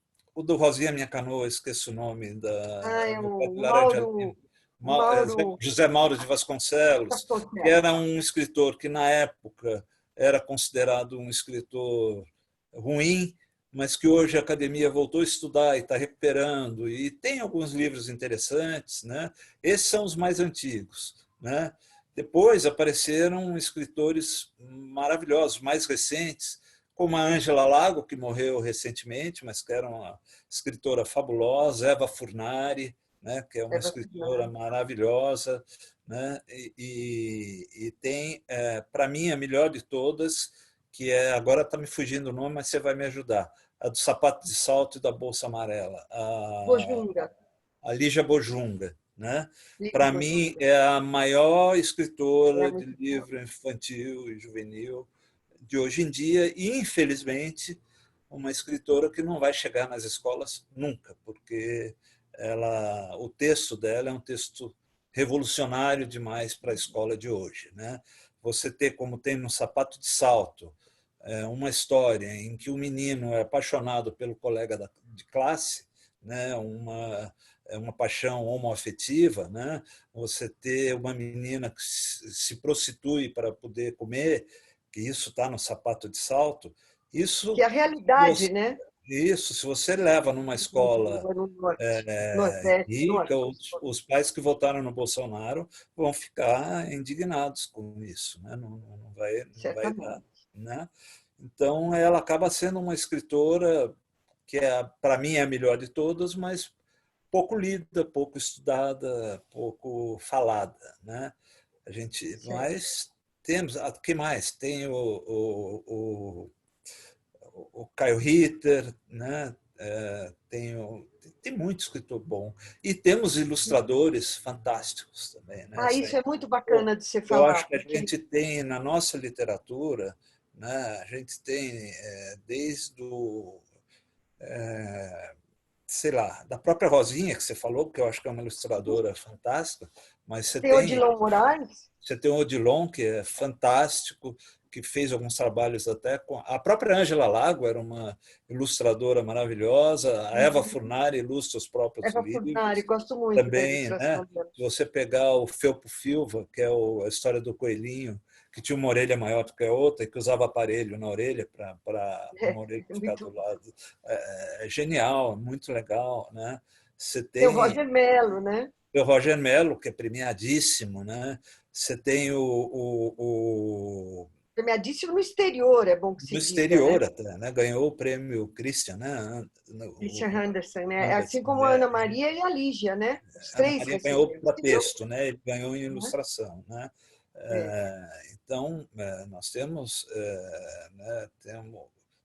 do Rosinha Minha Canoa, esqueço o nome Ah, é do pé de o laranja ali, Mauro José Mauro de Vasconcelos, que Vasconcelos. era um escritor que na época era considerado um escritor ruim, mas que hoje a academia voltou a estudar e está recuperando, e tem alguns livros interessantes, né? Esses são os mais antigos, né? Depois apareceram escritores maravilhosos, mais recentes, como a Ângela Lago, que morreu recentemente, mas que era uma escritora fabulosa, Eva Furnari, né, que é uma Eva escritora Fernanda. maravilhosa, né, e tem, para mim, a melhor de todas, que é, agora está me fugindo o nome, mas você vai me ajudar, a do Sapato de Salto e da Bolsa Amarela, Bojunga. a Lígia Bojunga, né? Lígia Para mim, Bojunga. é a maior É escritora de muito boa. livro infantil e juvenil de hoje em dia, e, infelizmente, uma escritora que não vai chegar nas escolas nunca, porque o texto dela é um texto revolucionário demais para a escola de hoje, né? Você ter, como tem no Sapato de Salto, uma história em que o menino é apaixonado pelo colega de classe, né? Uma paixão homoafetiva, né? Você ter uma menina que se prostitui para poder comer, que isso está no Sapato de Salto, Que é isso a realidade, né? isso, se você leva numa escola No norte, nordeste, rica, norte. os pais que votaram no Bolsonaro vão ficar indignados com isso, né? Não vai dar, Certamente. né? Então, ela acaba sendo uma escritora que para mim é a melhor de todas, mas pouco lida, pouco estudada, pouco falada, né? A gente, Certo. mas temos, o que mais? Tem o Caio Ritter, né? Tem muito escritor bom. E temos ilustradores fantásticos também, né? Ah, isso é muito Pô, bacana de você eu falar, acho que a porque gente tem na nossa literatura, né? A gente tem desde sei lá, da própria Rosinha que você falou, que eu acho que é uma ilustradora fantástica, mas tem Odilon Moraes. você tem o Odilon, que é fantástico, que fez alguns trabalhos até com. A própria Ângela Lago era uma ilustradora maravilhosa, a Eva Furnari ilustra os próprios Eva Furnari, livros gosto muito da também, ilustração né? dela. Se você pegar o Felpo Filva, que é a história do coelhinho, que tinha uma orelha maior do que a outra e que usava aparelho na orelha para uma orelha É ficar muito do bom. lado. É genial, muito legal, né? Você Tem o tem Roger Mello, né? o Roger Mello, que é premiadíssimo, né? Você tem Premiadíssimo no exterior, é bom que no se diga, né? exterior até, né? Ganhou o prêmio Christian, né? Christian O Andersen, né? É assim Anderson, como a Ana Maria e a Lígia, né? Os Ana três Maria ganhou receberam. para Você viu? texto, né? Ele ganhou em Né? ilustração, né? É, Então, nós temos, né,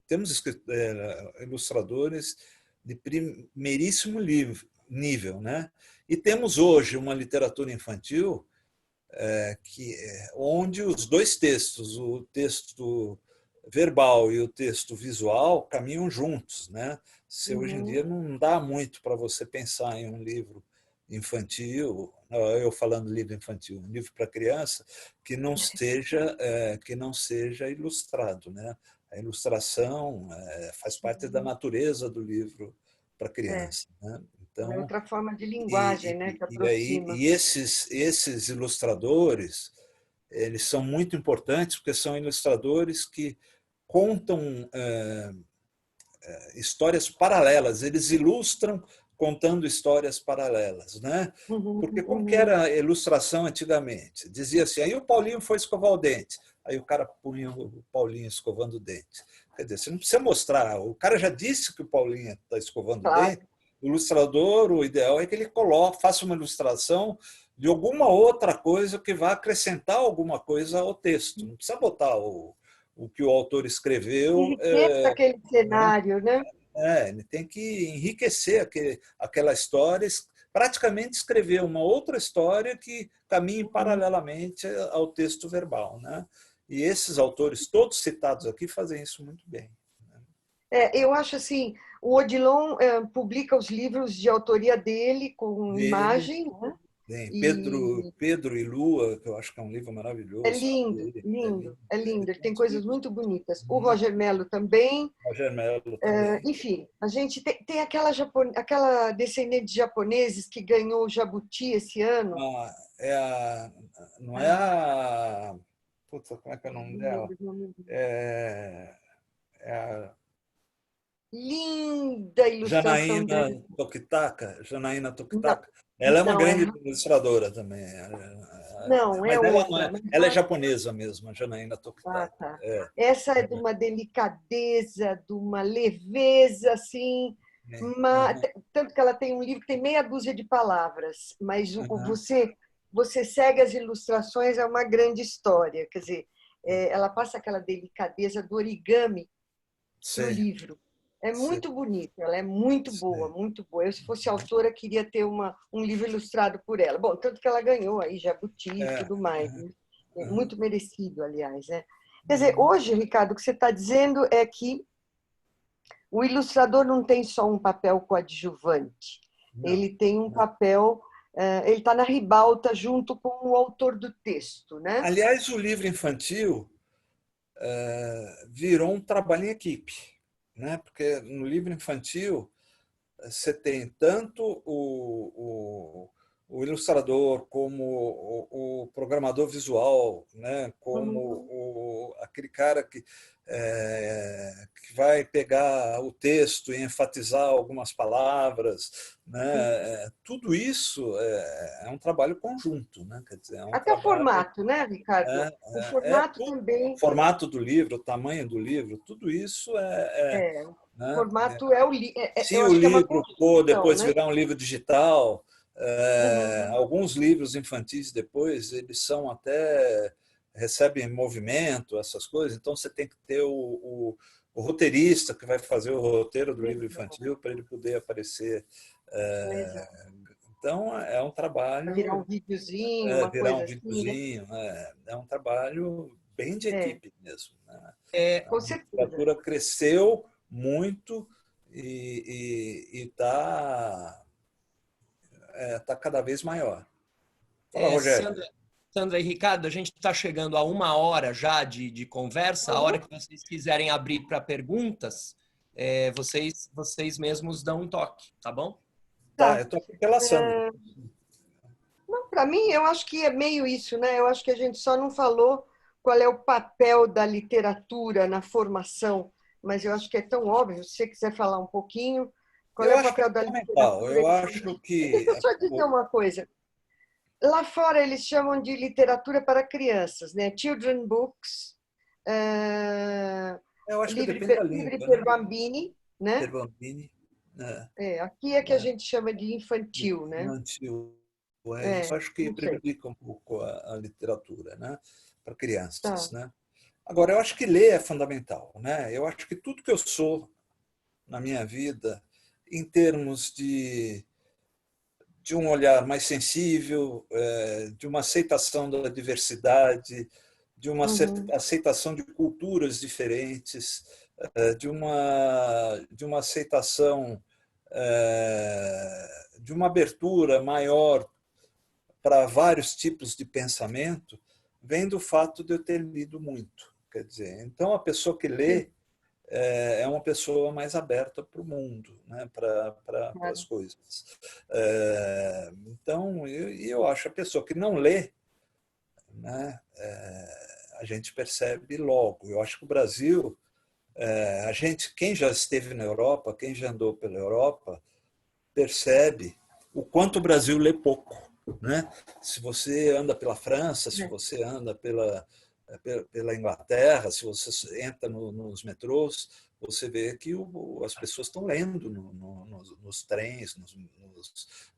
temos ilustradores de primeiríssimo nível, né? E temos hoje uma literatura infantil onde os dois textos, o texto verbal e o texto visual, caminham juntos, né? Hoje em dia uhum. não dá muito para você pensar em um livro infantil, eu falando livro infantil, um livro para criança que não seja ilustrado, né? A ilustração faz parte da Sim. natureza do livro para É, criança, né? é Então, outra forma de linguagem, né? Que aproxima. esses ilustradores, eles são muito importantes porque são ilustradores que contam histórias paralelas, eles ilustram contando histórias paralelas, né? Porque como que era a ilustração antigamente? Dizia assim, aí o Paulinho foi escovar o dente, aí o cara punha o Paulinho escovando o dente. Quer dizer, você não precisa mostrar, o cara já disse que o Paulinho está escovando o Claro. dente, o ilustrador, o ideal é que ele coloque, faça uma ilustração de alguma outra coisa que vá acrescentar alguma coisa ao texto. Não precisa botar o que o autor escreveu, Enriqueça aquele né? cenário, né? Ele tem que enriquecer aquela história, praticamente escrever uma outra história que caminhe paralelamente ao texto verbal, né? E esses autores, todos citados aqui, fazem isso muito bem. Eu acho assim, o Odilon publica os livros de autoria dele com Dele, imagem, né? tem E Pedro e Lua, que eu acho que é um livro é maravilhoso lindo, dele. É lindo, lindo. é Ele lindo. Ele tem tem uns coisas livros muito bonitas. O muito. Roger Mello também. Roger Mello também. Enfim, a gente tem aquela descendente de japoneses que ganhou o Jabuti esse ano. Não é a. Puta, como é que é o nome Não dela? lembro o nome. É, é a Linda ilustração Janaína dele. Tokitaka. Janaína Não, Tokitaka. Ela é uma não, grande ilustradora também. não, é Mas ela não outra. é. Ela é japonesa mesmo, a Janaína Ah, Tokitaka. tá. É, Essa é de uma delicadeza, de uma leveza, assim, aham, tanto que ela tem um livro que tem meia dúzia de palavras, mas aham, você segue as ilustrações, é uma grande história. Quer dizer, ela passa aquela delicadeza do origami no sei, livro. É sei, muito bonito, ela é muito boa, sei. muito boa. Eu, se fosse autora, queria ter um livro ilustrado por ela. Bom, tanto que ela ganhou aí Jabuti e É, tudo mais, né? É aham, muito merecido, aliás, né? Quer dizer, uhum. hoje, Ricardo, o que você está dizendo é que o ilustrador não tem só um papel coadjuvante, Não, ele tem um não. papel, ele está na ribalta junto com o autor do texto, né? Aliás, o livro infantil virou um trabalho em equipe, né? Porque no livro infantil você tem tanto o ilustrador como o programador visual, né? Como Uhum. aquele cara que vai pegar o texto e enfatizar algumas palavras, né? Tudo isso é um trabalho conjunto, né? Quer dizer, é um Até o trabalho formato, né, Ricardo? O formato tudo, o também. formato do livro, o tamanho do livro, tudo isso O né? formato é Se eu o acho que é uma livro for construção, depois né? virar um livro digital, Uhum. alguns livros infantis depois eles são até recebem movimento, essas coisas. Então você tem que ter o roteirista que vai fazer o roteiro do livro Exato, infantil para ele poder aparecer. exato. Então é um Vai virar um trabalho, videozinho, uma virar um coisa assim, né? videozinho, é um trabalho bem de É, equipe mesmo, né? A com certeza. literatura cresceu muito e tá cada vez maior. Fala, Rogério. Sandra, Sandra e Ricardo, a gente está chegando a 1 hora já de conversa. A hora Uhum. que vocês quiserem abrir para perguntas, vocês mesmos dão um toque, tá bom? Tá, Tá. eu estou aqui pela Sandra. Não, para mim, eu acho que é meio isso, né? Eu acho que a gente só não falou qual é o papel da literatura na formação, mas eu acho que é tão óbvio. Se você quiser falar um pouquinho, qual é Eu o acho que é papel da fundamental. literatura Eu infantil? acho que Deixa eu só dizer uma coisa. Lá fora eles chamam de literatura para crianças, né? Children books, eh, eu acho que livre, depende da livre língua, per né? bambini, né? Per bambini, né? Aqui é que a gente chama de infantil, né? Infantil. Isso acho que Não sei. prejudica um pouco a literatura, né? Para crianças, Tá. né? Agora, eu acho que ler é fundamental, né? Eu acho que tudo que eu sou na minha vida, em termos de um olhar mais sensível, de uma aceitação da diversidade, de uma Uhum. aceitação de culturas diferentes, de uma aceitação, de uma abertura maior para vários tipos de pensamento, vem do fato de eu ter lido muito. Quer dizer, então a pessoa que Sim, lê é uma pessoa mais aberta para o mundo, né? Para as claro. coisas. Então, eu acho a pessoa que não lê, né? A gente percebe logo. Eu acho que o Brasil A gente, quem já esteve na Europa, quem já andou pela Europa, percebe o quanto o Brasil lê pouco, né? Se você anda pela França, se você anda pela Inglaterra, se você entra nos metrôs, você vê que as pessoas estão lendo nos trens,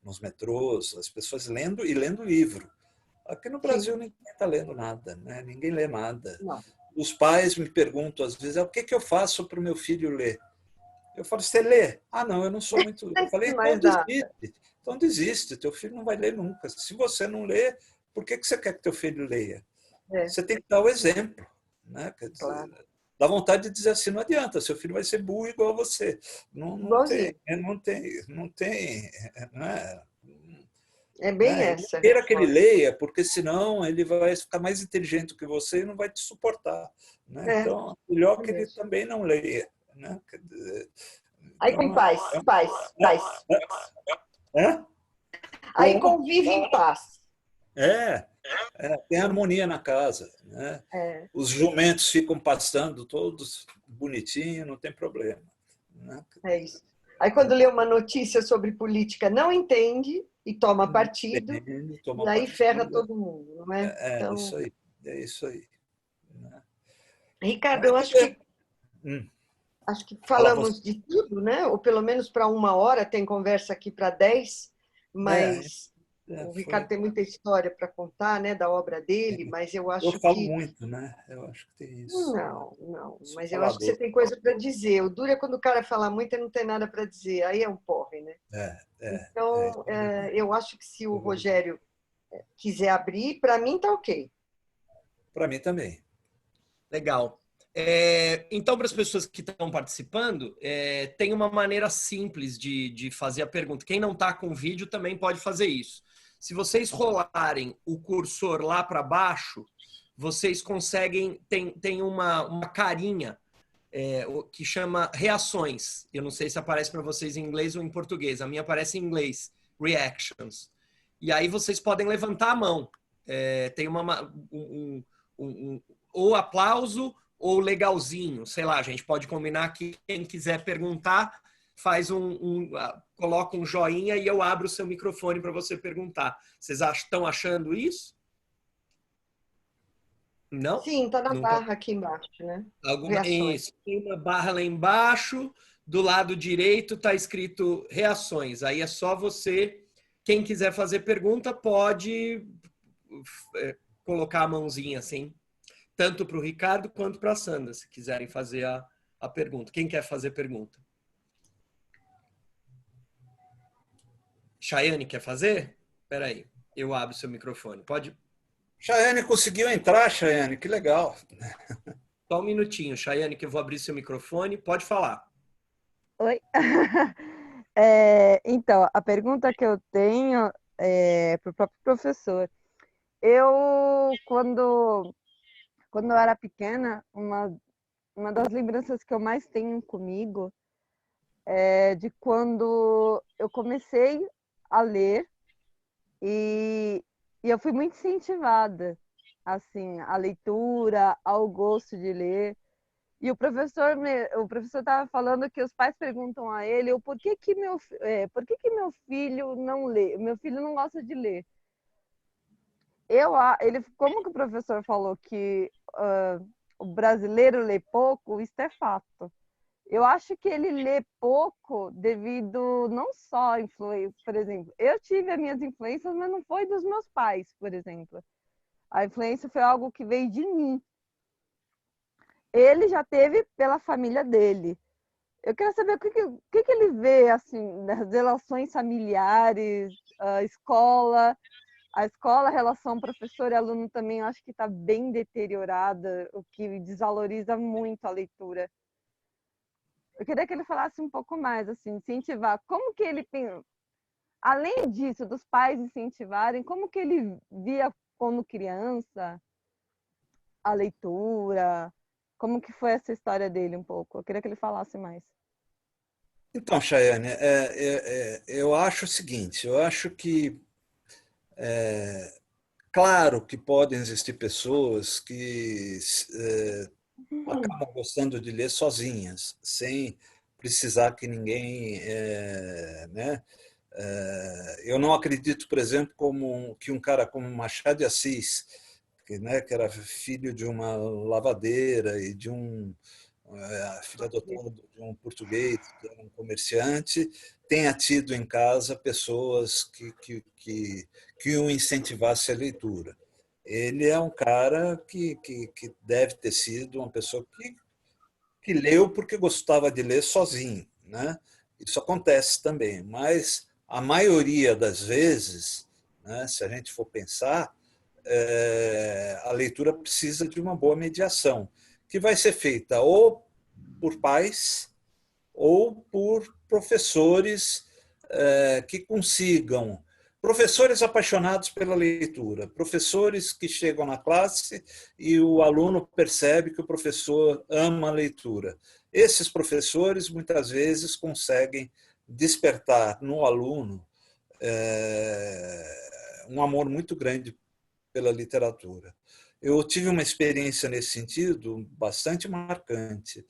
nos metrôs, as pessoas lendo e lendo livro. Aqui no Brasil ninguém está lendo nada, né? Ninguém lê nada. Não. Os pais me perguntam às vezes: o que eu faço para o meu filho ler? Eu falo: você lê? Ah, não, eu não sou muito. Eu falei: então Mais nada. desiste. Então desiste, teu filho não vai ler nunca. Se você não lê, por que você quer que teu filho leia? Você tem que dar o exemplo, né? Quer dizer, Claro. dá vontade de dizer assim: não adianta, seu filho vai ser burro igual a você. Não tem, não tem, não é? É bem Né? essa. Queira que ele leia, porque senão ele vai ficar mais inteligente que você e não vai te suportar. Né? Então, melhor que ele também não leia. Né? Aí com paz. É? Aí convive em paz. Tem harmonia na casa. Né? Os jumentos ficam passando todos bonitinhos, não tem problema. Né? É isso. Aí quando lê uma notícia sobre política, não entende e toma partido, e aí ferra todo mundo, não é? Então, isso aí. É isso aí. Né? Ricardo, eu acho que falamos de tudo, né? Ou pelo menos para 1 hora, tem conversa aqui para 10, mas o Ricardo tem muita história para contar, né, da obra dele, mas eu acho que... Eu falo muito, né? Eu acho que tem isso. Não, mas eu acho que você tem coisa para dizer. O duro é quando o cara fala muito e não tem nada para dizer, aí é um porre, né? Então, eu acho que se o Rogério quiser abrir, para mim tá ok. Para mim também. Legal. Então, para as pessoas que estão participando, tem uma maneira simples de fazer a pergunta. Quem não está com vídeo também pode fazer isso. Se vocês rolarem o cursor lá para baixo, vocês conseguem... Tem uma carinha que chama reações. Eu não sei se aparece para vocês em inglês ou em português. A minha aparece em inglês. Reactions. E aí vocês podem levantar a mão. Tem ou aplauso ou legalzinho, sei lá, a gente pode combinar que quem quiser perguntar faz coloca um joinha e eu abro o seu microfone para você perguntar. Vocês estão achando isso? Não? Sim, está na barra aqui embaixo, né? Isso. Tem uma barra lá embaixo, do lado direito está escrito reações. Aí é só você, quem quiser fazer pergunta, pode colocar a mãozinha assim. Tanto para o Ricardo quanto para a Sandra, se quiserem fazer a pergunta. Quem quer fazer pergunta? Chayane quer fazer? Espera aí, eu abro seu microfone. Pode? Chayane conseguiu entrar, Chayane, que legal. Só um minutinho, Chayane, que eu vou abrir seu microfone. Pode falar. Oi. Então, a pergunta que eu tenho é para o próprio professor. Quando eu era pequena, uma das lembranças que eu mais tenho comigo é de quando eu comecei a ler e eu fui muito incentivada, assim, à leitura, ao gosto de ler. E o professor estava falando que os pais perguntam a ele por que que meu filho não lê, meu filho não gosta de ler. Como que o professor falou que o brasileiro lê pouco, isso é fato. Eu acho que ele lê pouco devido não só a influência, por exemplo, eu tive as minhas influências, mas não foi dos meus pais, por exemplo. A influência foi algo que veio de mim. Ele já teve pela família dele. Eu quero saber o que ele vê assim das relações familiares, a escola, a relação professor e aluno também, eu acho que está bem deteriorada, o que desvaloriza muito a leitura. Eu queria que ele falasse um pouco mais, assim, incentivar. Como que ele tem, além disso, dos pais incentivarem, como que ele via como criança a leitura? Como que foi essa história dele um pouco? Eu queria que ele falasse mais. Então, Chayane, eu acho o seguinte, eu acho que claro que podem existir pessoas que acabam gostando de ler sozinhas, sem precisar que ninguém, né? Eu não acredito, por exemplo, que um cara como Machado de Assis, que, né, que era filho de uma lavadeira e de filho adotado de um português, que era um comerciante, tenha tido em casa pessoas que o incentivasse a leitura. Ele é um cara que deve ter sido uma pessoa que leu porque gostava de ler sozinho, né? Isso acontece também, mas a maioria das vezes, né, se a gente for pensar, a leitura precisa de uma boa mediação, que vai ser feita ou por pais ou por professores que consigam. Professores apaixonados pela leitura, professores que chegam na classe e o aluno percebe que o professor ama a leitura. Esses professores, muitas vezes, conseguem despertar no aluno um amor muito grande pela literatura. Eu tive uma experiência nesse sentido bastante marcante.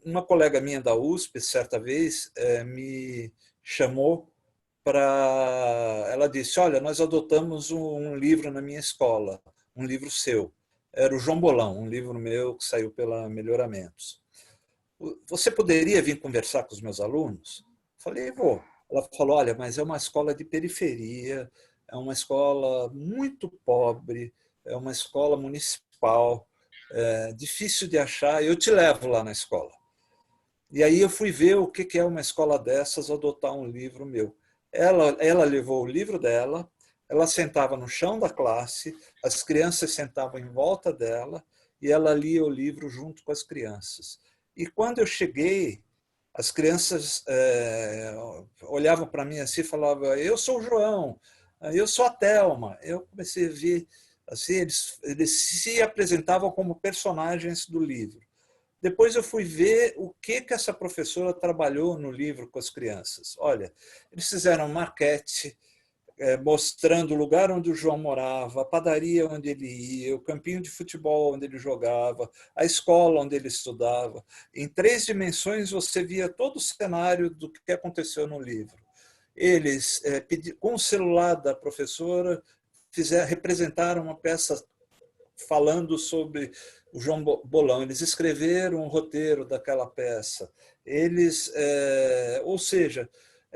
Uma colega minha da USP, certa vez, me chamou para. Ela disse: Olha, nós adotamos um livro na minha escola, um livro seu. Era o João Bolão, um livro meu que saiu pela Melhoramentos. Você poderia vir conversar com os meus alunos? Falei: Vou. Ela falou: Olha, mas é uma escola de periferia, é uma escola muito pobre, é uma escola municipal, é difícil de achar, eu te levo lá na escola. E aí eu fui ver o que é uma escola dessas, adotar um livro meu. Ela levou o livro dela, ela sentava no chão da classe, as crianças sentavam em volta dela e ela lia o livro junto com as crianças. E quando eu cheguei, as crianças olhavam para mim assim e falavam: Eu sou o João, eu sou a Thelma. Eu comecei a ver, assim, eles se apresentavam como personagens do livro. Depois eu fui ver o que essa professora trabalhou no livro com as crianças. Olha, eles fizeram maquete, mostrando o lugar onde o João morava, a padaria onde ele ia, o campinho de futebol onde ele jogava, a escola onde ele estudava. Em 3 dimensões você via todo o cenário do que aconteceu no livro. Eles, com o celular da professora, representaram uma peça falando sobre o João Bolão. Eles escreveram um roteiro daquela peça. Eles, ou seja,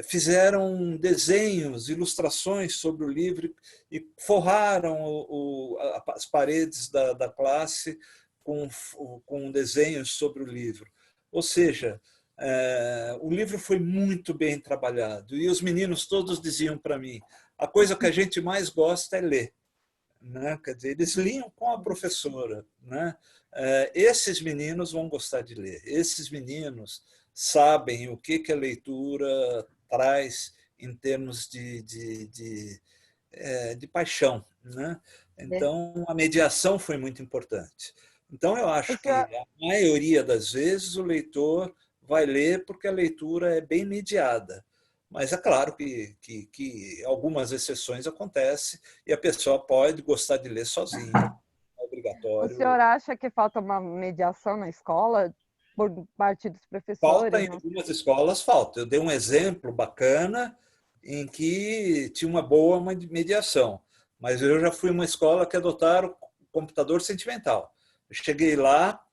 fizeram desenhos, ilustrações sobre o livro e forraram as paredes da classe com desenhos sobre o livro. Ou seja, o livro foi muito bem trabalhado. E os meninos todos diziam para mim: a coisa que a gente mais gosta é ler. Né? Quer dizer, eles liam com a professora. Né? Esses meninos vão gostar de ler. Esses meninos sabem o que a leitura traz em termos de paixão. Né? Então, a mediação foi muito importante. Então, eu acho que a maioria das vezes o leitor vai ler porque a leitura é bem mediada. Mas é claro que algumas exceções acontecem e a pessoa pode gostar de ler sozinha, é obrigatório. O senhor acha que falta uma mediação na escola por parte dos professores? Falta em algumas escolas, falta. Eu dei um exemplo bacana em que tinha uma boa mediação, mas eu já fui uma escola que adotaram o computador sentimental. Eu cheguei lá,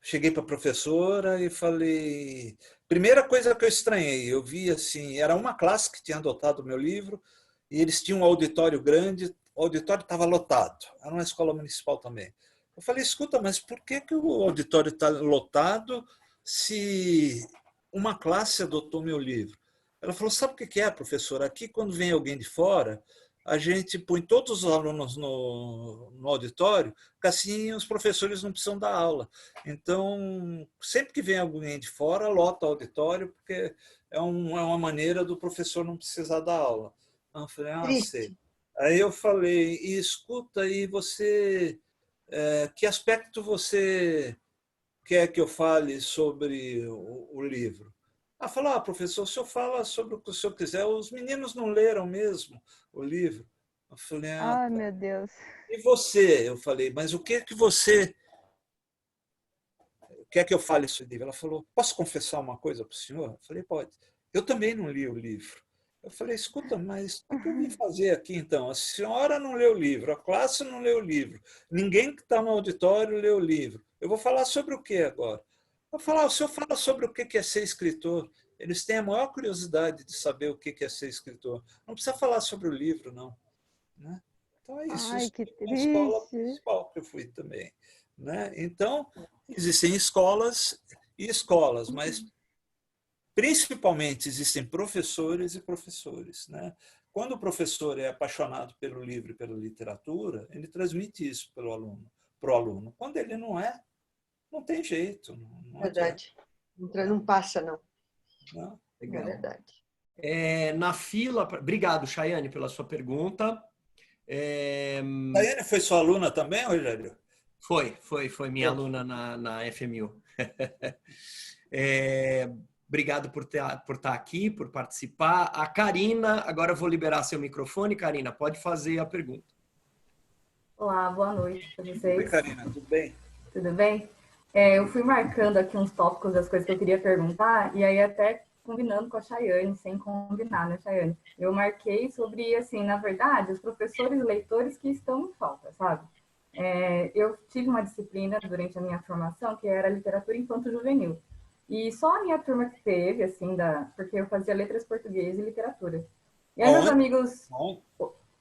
cheguei para a professora e falei... Primeira coisa que eu estranhei, eu vi assim, era uma classe que tinha adotado o meu livro e eles tinham um auditório grande, o auditório estava lotado, era uma escola municipal também. Eu falei: escuta, mas por que o auditório está lotado se uma classe adotou meu livro? Ela falou: sabe o que é, professora? Aqui, quando vem alguém de fora, a gente põe todos os alunos no auditório, porque assim os professores não precisam dar aula. Então, sempre que vem alguém de fora, lota o auditório, porque é uma maneira do professor não precisar dar aula. Eu falei: sei. Aí eu falei: e escuta, e você, que aspecto você quer que eu fale sobre o livro? Ela falou: professor, o senhor fala sobre o que o senhor quiser. Os meninos não leram mesmo o livro. Eu falei, Ai, meu Deus. e você? Eu falei, mas o que você quer que eu fale sobre o livro? Ela falou, posso confessar uma coisa para o senhor? Eu falei, pode. Eu também não li o livro. Eu falei, escuta, mas o que eu vim fazer aqui então? A senhora não leu o livro, a classe não leu o livro, ninguém que está no auditório leu o livro. Eu vou falar sobre o que agora? Eu vou falar, o senhor fala sobre o que é ser escritor. Eles têm a maior curiosidade de saber o que é ser escritor. Não precisa falar sobre o livro, não. Né? Então é isso. Ai, Isso que é a escola triste. principal que eu fui também. Né? Então, existem escolas e escolas, mas principalmente existem professores e professores. Né? Quando o professor é apaixonado pelo livro e pela literatura, ele transmite isso para o aluno. Quando ele não é, não tem jeito. Não Verdade. Não passa, não. Não. É verdade. Na fila... Obrigado, Chayane, pela sua pergunta. Daiane foi sua aluna também, Rogério? Foi minha aluna na FMU. Obrigado por estar aqui, por participar. A Karina, agora eu vou liberar seu microfone. Karina, pode fazer a pergunta. Olá, boa noite para vocês. Oi, Karina, tudo bem? Tudo bem? Eu fui marcando aqui uns tópicos das coisas que eu queria perguntar, e aí até combinando com a Chayane, sem combinar, né, Chayane? Eu marquei sobre, assim, na verdade, os professores leitores que estão em falta, sabe? Eu tive uma disciplina durante a minha formação que era literatura infanto-juvenil. E só a minha turma que teve, assim, porque eu fazia letras português e literatura. E aí meus amigos... Aonde?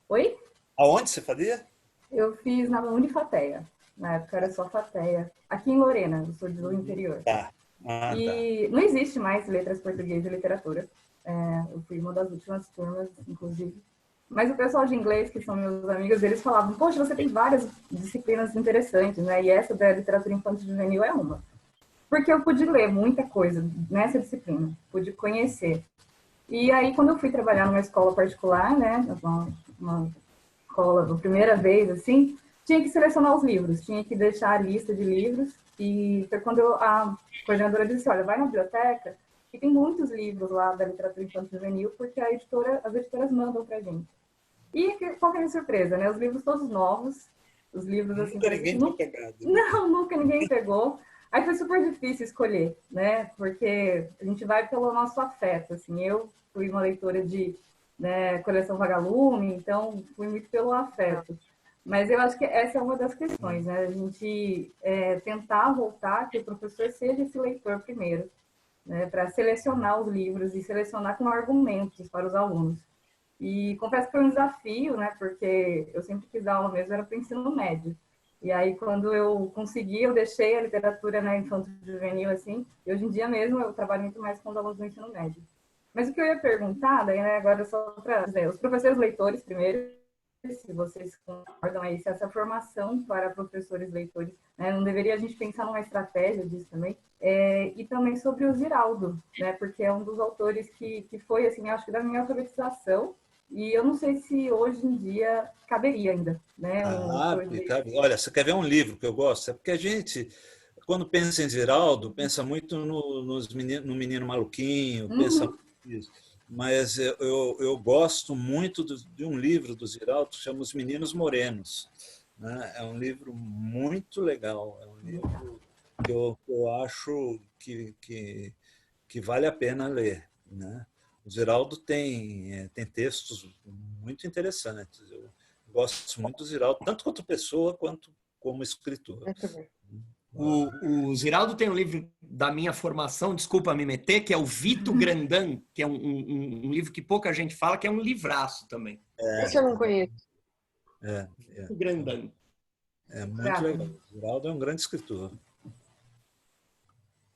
Oi? Aonde você fazia? Eu fiz na Unifateia. Na época era só Fateia. Aqui em Lorena, eu sou do interior. Tá. E não existe mais letras português e literatura. Eu fui uma das últimas turmas, inclusive. Mas o pessoal de inglês, que são meus amigos, eles falavam, poxa, você tem várias disciplinas interessantes, né? E essa da literatura infantil juvenil é uma. Porque eu pude ler muita coisa nessa disciplina, pude conhecer. E aí, quando eu fui trabalhar numa escola particular, né? Uma escola, a primeira vez, assim, tinha que selecionar os livros, tinha que deixar a lista de livros. E foi quando a coordenadora disse, olha, vai na biblioteca, e tem muitos livros lá da literatura infantil juvenil, porque as editoras mandam pra gente. E qual que é a minha surpresa, né? Os livros todos novos, os livros assim... Nunca ninguém tinha pegado. Não, nunca ninguém pegou. Aí foi super difícil escolher, né? Porque a gente vai pelo nosso afeto, assim. Eu fui uma leitora de coleção Vagalume, então fui muito pelo afeto. Mas eu acho que essa é uma das questões, né? A gente tentar voltar que o professor seja esse leitor primeiro, né? Para selecionar os livros e selecionar com argumentos para os alunos. E confesso que foi um desafio, né? Porque eu sempre quis dar aula mesmo, era para o ensino médio. E aí, quando eu consegui, eu deixei a literatura infanto-juvenil, assim, e hoje em dia mesmo eu trabalho muito mais com os alunos do ensino médio. Mas o que eu ia perguntar, daí, né, agora só para os professores leitores, primeiro, se vocês concordam aí, se essa formação para professores leitores, né, não deveria a gente pensar numa estratégia disso também? E também sobre o Ziraldo, né, porque é um dos autores que foi, assim, acho que da minha alfabetização, e eu não sei se hoje em dia caberia ainda, né? Olha, você quer ver um livro que eu gosto? É porque a gente, quando pensa em Ziraldo, pensa muito no Menino Maluquinho, pensa nisso. Mas eu gosto muito de um livro do Ziraldo que chama Os Meninos Morenos. Né? É um livro muito legal, é um livro que eu acho que vale a pena ler. Né? O Ziraldo tem textos muito interessantes. Eu gosto muito do Ziraldo, tanto quanto pessoa, quanto como escritor. O Ziraldo tem um livro da minha formação, desculpa me meter, que é o Vito Grandão, que é um livro que pouca gente fala, que é um livraço também. Esse eu não conheço. Vito Grandão. É muito legal. O Ziraldo é um grande escritor.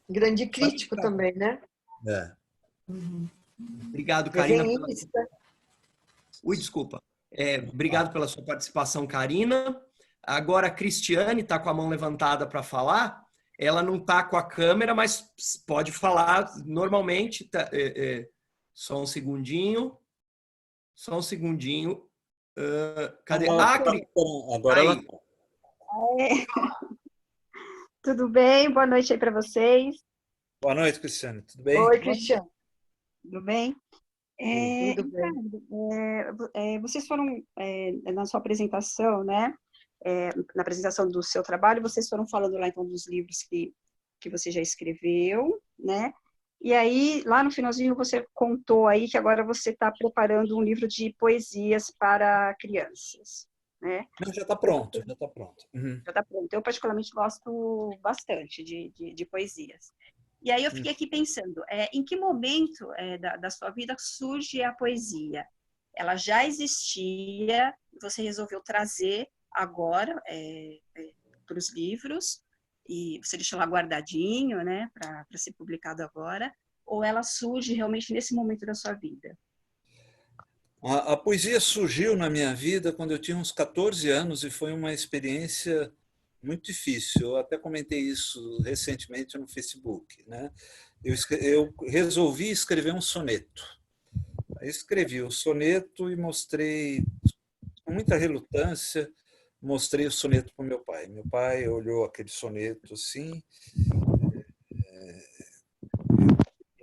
Grande crítico também, né? Obrigado, Karina. Desculpa. Obrigado pela sua participação, Karina. Agora a Cristiane está com a mão levantada para falar. Ela não está com a câmera, mas pode falar normalmente. Só um segundinho. Cadê? Agora ela... Tudo bem? Boa noite aí para vocês. Boa noite, Cristiane. Tudo bem? Oi, Cristiane. Tudo bem? Tudo bem. Vocês foram, na sua apresentação, né? Na apresentação do seu trabalho, vocês foram falando lá, então, dos livros que você já escreveu, né? E aí, lá no finalzinho, você contou aí que agora você está preparando um livro de poesias para crianças, né? Não, já está pronto, já está pronto. Já está pronto. Eu, particularmente, gosto bastante de poesias. E aí eu fiquei aqui pensando, em que momento da sua vida surge a poesia? Ela já existia, você resolveu trazer agora para os livros, e você deixou lá guardadinho, né, para ser publicado agora, ou ela surge realmente nesse momento da sua vida? A poesia surgiu na minha vida quando eu tinha uns 14 anos e foi uma experiência muito difícil. Eu até comentei isso recentemente no Facebook, né? Eu resolvi escrever um soneto. Eu escrevi o soneto e mostrei, com muita relutância, mostrei o soneto para o meu pai. Meu pai olhou aquele soneto assim,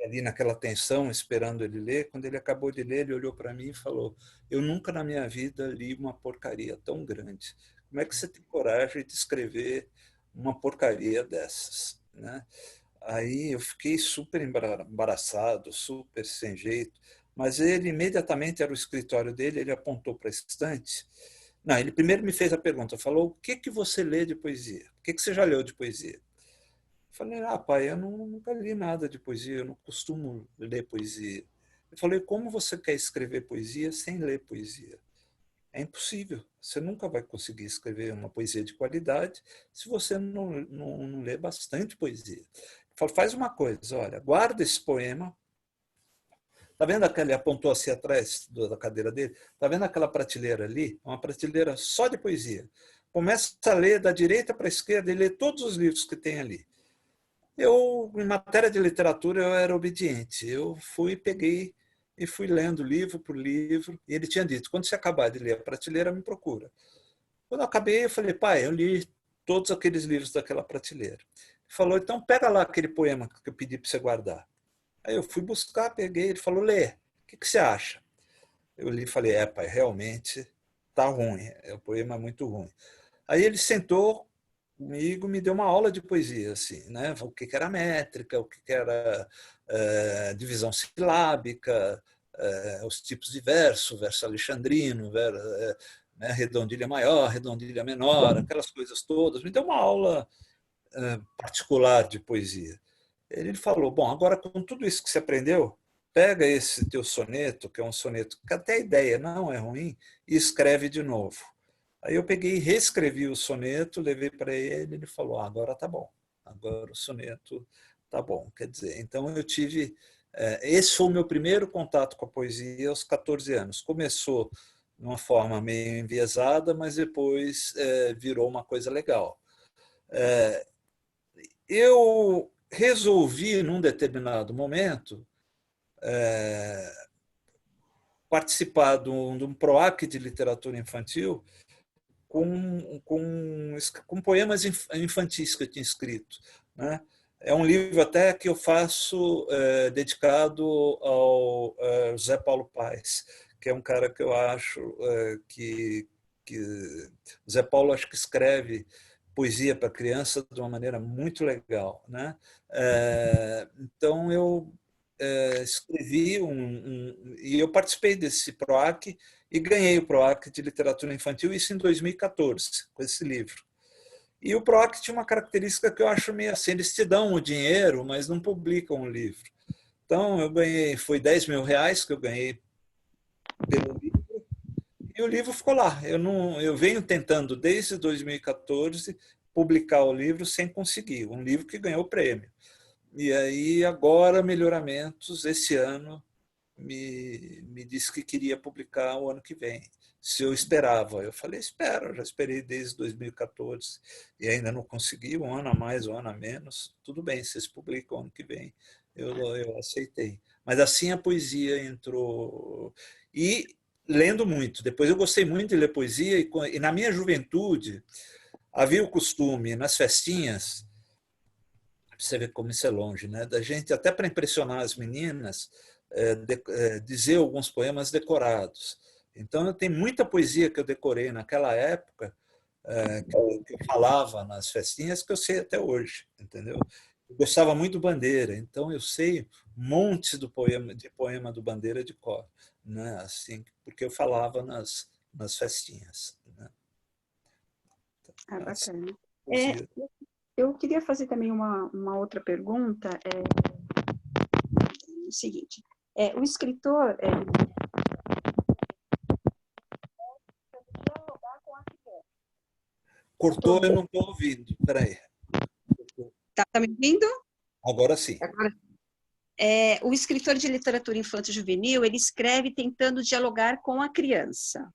ali naquela tensão, esperando ele ler. Quando ele acabou de ler, ele olhou para mim e falou: eu nunca na minha vida li uma porcaria tão grande. Como é que você tem coragem de escrever uma porcaria dessas, né? Aí eu fiquei super embaraçado, super sem jeito, mas ele imediatamente, era o escritório dele, ele apontou para a estante. Não, ele primeiro me fez a pergunta, falou: o que você lê de poesia? O que você já leu de poesia? Eu falei: pai, eu nunca li nada de poesia, eu não costumo ler poesia. Eu falei: como você quer escrever poesia sem ler poesia? É impossível. Você nunca vai conseguir escrever uma poesia de qualidade se você não ler bastante poesia. Falo: faz uma coisa, olha, guarda esse poema. Está vendo aquela, ele apontou assim atrás da cadeira dele? Está vendo aquela prateleira ali? Uma prateleira só de poesia. Começa a ler da direita para a esquerda e lê todos os livros que tem ali. Eu, em matéria de literatura, eu era obediente. Eu peguei e fui lendo livro por livro. E ele tinha dito: quando você acabar de ler a prateleira, me procura. Quando eu acabei, eu falei: pai, eu li todos aqueles livros daquela prateleira. Ele falou: então pega lá aquele poema que eu pedi para você guardar. Aí eu fui buscar, peguei, ele falou: lê, o que você acha? Eu li e falei: pai, realmente está ruim, o poema é muito ruim. Aí ele sentou comigo, me deu uma aula de poesia, assim, né? O que era métrica, o que era divisão silábica, os tipos de verso alexandrino, né? Redondilha maior, redondilha menor, aquelas coisas todas. Me deu uma aula particular de poesia. Ele falou: bom, agora com tudo isso que você aprendeu, pega esse teu soneto, que é um soneto que até a ideia não é ruim, e escreve de novo. Aí eu peguei e reescrevi o soneto, levei para ele, ele falou: agora tá bom, agora o soneto tá bom. Quer dizer, então eu tive... esse foi o meu primeiro contato com a poesia aos 14 anos. Começou de uma forma meio enviesada, mas depois virou uma coisa legal. Eu resolvi, num determinado momento, participar de um PROAC de literatura infantil com poemas infantis que eu tinha escrito, né? É um livro até que eu faço dedicado ao José Paulo Paes, que é um cara que eu acho que o Zé Paulo acho que escreve poesia para criança de uma maneira muito legal, né? Então eu escrevi e eu participei desse PROAC e ganhei o PROAC de literatura infantil, isso em 2014, com esse livro. E o PROAC tinha uma característica que eu acho meio assim: eles te dão o dinheiro, mas não publicam o livro. Então eu ganhei, foi R$10.000 que eu ganhei pelo livro, e o livro ficou lá. Eu venho tentando desde 2014 publicar o livro sem conseguir, um livro que ganhou o prêmio. E aí agora Melhoramentos esse ano me disse que queria publicar o ano que vem. Se eu esperava, eu falei: espero, eu já esperei desde 2014 e ainda não consegui, um ano a mais, um ano a menos. Tudo bem, vocês publicam o ano que vem. Eu aceitei. Mas assim a poesia entrou. E lendo muito. Depois eu gostei muito de ler poesia e na minha juventude havia o costume, nas festinhas, você vê como isso é longe, né? Da gente, até para impressionar as meninas, dizer alguns poemas decorados. Então, eu tenho muita poesia que eu decorei naquela época, que eu falava nas festinhas, que eu sei até hoje, entendeu? Eu gostava muito do Bandeira, então eu sei montes de poema do Bandeira de cor, né? Assim, porque eu falava nas festinhas, né? Bacana. Poesia. Eu queria fazer também uma outra pergunta, o seguinte, o escritor Cortou, eu não estou ouvindo. Espera aí. tá me ouvindo? Agora sim. O escritor de literatura infanto-juvenil, ele escreve tentando dialogar com a criança.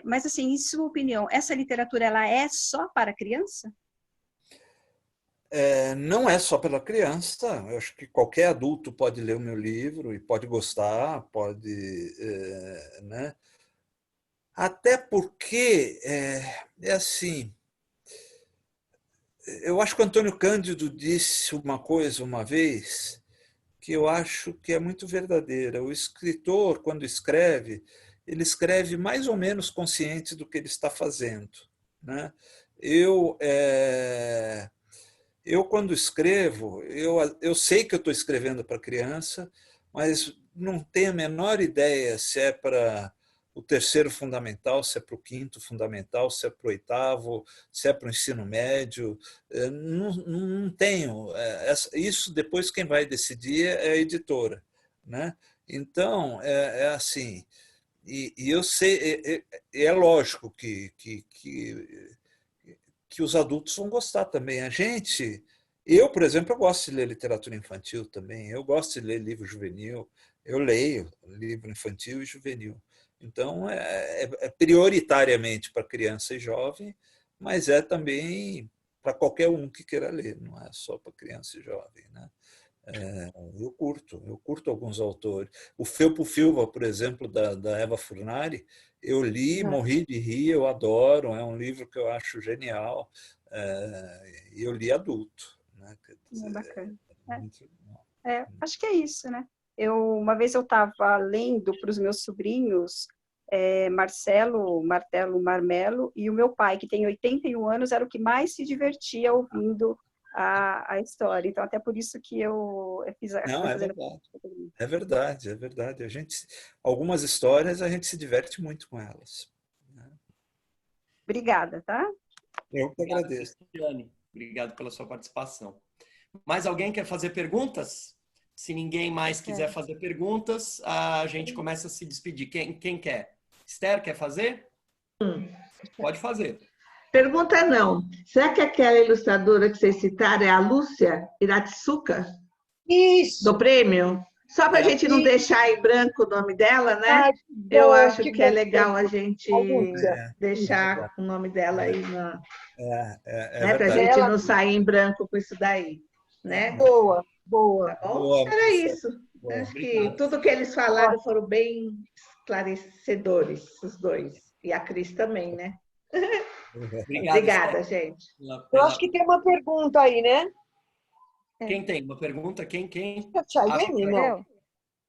Mas, assim, em sua opinião, essa literatura ela é só para criança? Não é só pela criança. Eu acho que qualquer adulto pode ler o meu livro e pode gostar, pode, né? Até porque é assim. Eu acho que o Antônio Cândido disse uma coisa uma vez que eu acho que é muito verdadeira. O escritor, quando escreve, ele escreve mais ou menos consciente do que ele está fazendo, né? Eu quando escrevo, eu sei que eu estou escrevendo para criança, mas não tenho a menor ideia se é para o terceiro fundamental, se é para o quinto fundamental, se é para o oitavo, se é para o ensino médio. Não tenho. Isso depois quem vai decidir é a editora, né? Então, assim, e eu sei, é lógico que os adultos vão gostar também. Eu, por exemplo, eu gosto de ler literatura infantil também, eu gosto de ler livro juvenil, eu leio livro infantil e juvenil. Então, é prioritariamente para criança e jovem, mas é também para qualquer um que queira ler, não é só para criança e jovem, né? Eu curto alguns autores. O Felpo Filva, por exemplo, da Eva Furnari, eu li, morri de rir, eu adoro, é um livro que eu acho genial, e eu li adulto, né? Quer dizer, Bacana. muito legal. Acho que é isso, né? Uma vez eu estava lendo para os meus sobrinhos Marcelo, Martelo, Marmelo, e o meu pai, que tem 81 anos, era o que mais se divertia ouvindo a história. Então, até por isso que eu fiz a... Não, é verdade. É verdade, é verdade. Algumas histórias a gente se diverte muito com elas. Obrigada, tá? Eu que agradeço. Cristiane. Obrigado pela sua participação. Mais alguém quer fazer perguntas? Se ninguém mais quiser fazer perguntas, a gente começa a se despedir. Quem quer? Esther, quer fazer? Pode fazer. Pergunta não. Será que aquela ilustradora que vocês citaram é a Lúcia Iratsuka, Isso! do prêmio? Só para a gente não deixar em branco o nome dela, né? Eu acho que é legal a gente deixar o nome dela aí, para a gente não sair em branco com isso daí, né? Boa, boa. Tá bom? Era isso. Boa. Acho que tudo que eles falaram foram bem esclarecedores, os dois. E a Cris também, né? Obrigada, gente. Eu acho que tem uma pergunta aí, né? Quem tem uma pergunta? Quem? Chayane, não.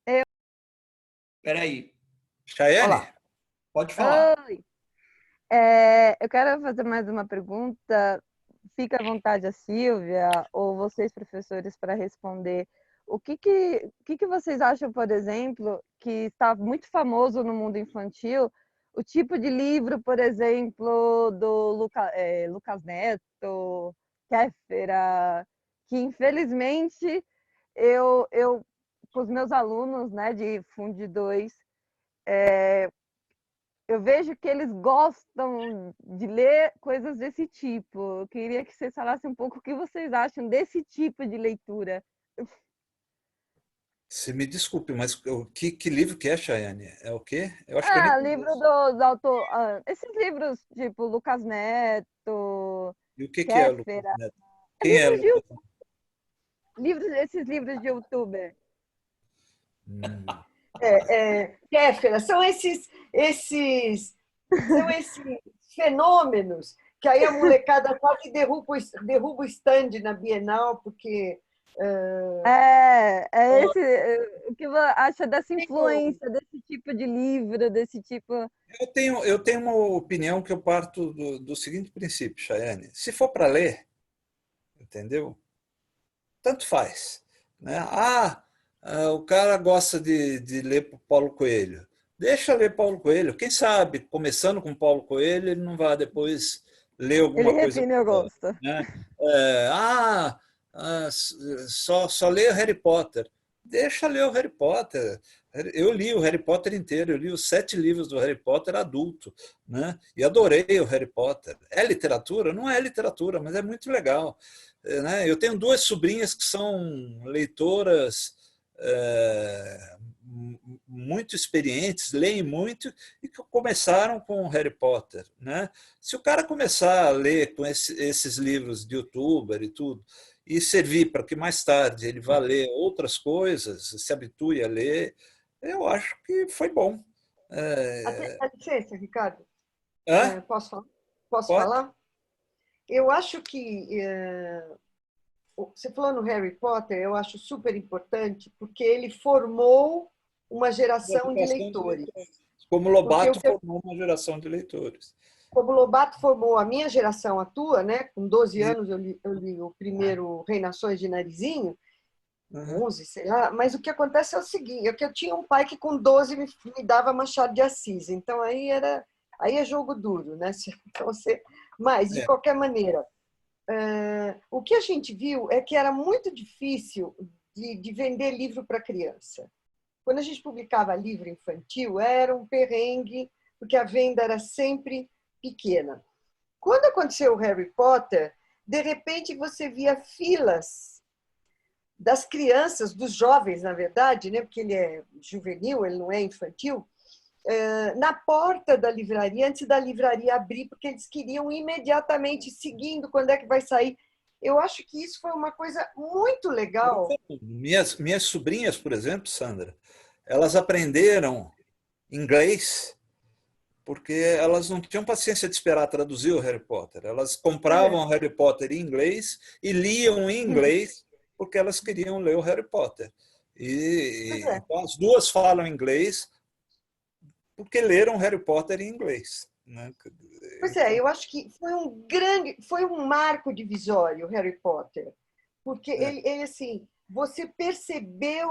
Espera aí. Chayane? Olá. Pode falar. Oi. Eu quero fazer mais uma pergunta. Fica à vontade a Silvia ou vocês, professores, para responder. O que vocês acham, por exemplo, que está muito famoso no mundo infantil, o tipo de livro, por exemplo, do Lucas Neto, Kéfera, que infelizmente eu com os meus alunos, né, de Fundi 2, eu vejo que eles gostam de ler coisas desse tipo. Eu queria que vocês falassem um pouco o que vocês acham desse tipo de leitura. Você me desculpe, mas que livro que é, Chayane? É o quê? Eu acho que eu nem Livro conheço. dos autores. Esses livros, tipo Lucas Neto, E o que é o Lucas Kéfera. Neto? Quem é Lucas Neto? Esses livros de youtuber. Kéfera, são esses fenômenos que aí a molecada quase derruba o stand na Bienal, porque O que você acha dessa influência, desse tipo de livro, desse tipo... Eu tenho uma opinião que eu parto do seguinte princípio, Chayane. Se for para ler, entendeu? Tanto faz, né? O cara gosta de ler Paulo Coelho. Deixa ler Paulo Coelho. Quem sabe, começando com Paulo Coelho, ele não vai depois ler alguma coisa. Ele refina o gosto. Né? Só lê o Harry Potter. Deixa ler o Harry Potter. Eu li o Harry Potter inteiro, eu li os 7 livros do Harry Potter adulto, né? E adorei o Harry Potter. É literatura? Não é literatura, mas é muito legal. Né? Eu tenho 2 sobrinhas que são leitoras muito experientes, leem muito e que começaram com o Harry Potter. Né? Se o cara começar a ler com esses livros de youtuber e tudo, e servir para que mais tarde ele vá ler outras coisas, se habitue a ler, eu acho que foi bom. Dá licença, Ricardo. Posso falar? Pode? Falar? Eu acho que você falou no Harry Potter, eu acho super importante, porque ele formou uma geração de leitores. Como Lobato formou uma geração de leitores. Como Lobato formou a minha geração, a tua, né? Com 12 anos eu li o primeiro Reinações de Narizinho, 11, sei lá. Mas o que acontece é o seguinte, que eu tinha um pai que com 12 me dava Machado de Assis. Então aí é jogo duro, né? Então, mas, de qualquer maneira, o que a gente viu é que era muito difícil de vender livro para criança. Quando a gente publicava livro infantil, era um perrengue, porque a venda era sempre pequena. Quando aconteceu o Harry Potter, de repente você via filas das crianças, dos jovens, na verdade, né? Porque ele é juvenil, ele não é infantil, na porta da livraria, antes da livraria abrir, porque eles queriam imediatamente, seguindo quando é que vai sair. Eu acho que isso foi uma coisa muito legal. Minhas sobrinhas, por exemplo, Sandra, elas aprenderam inglês porque elas não tinham paciência de esperar traduzir o Harry Potter. Elas compravam o Harry Potter em inglês e liam em inglês porque elas queriam ler o Harry Potter. Então, as 2 falam inglês porque leram Harry Potter em inglês. Né? Pois é, eu acho que foi um marco divisório o Harry Potter, porque ele assim, você percebia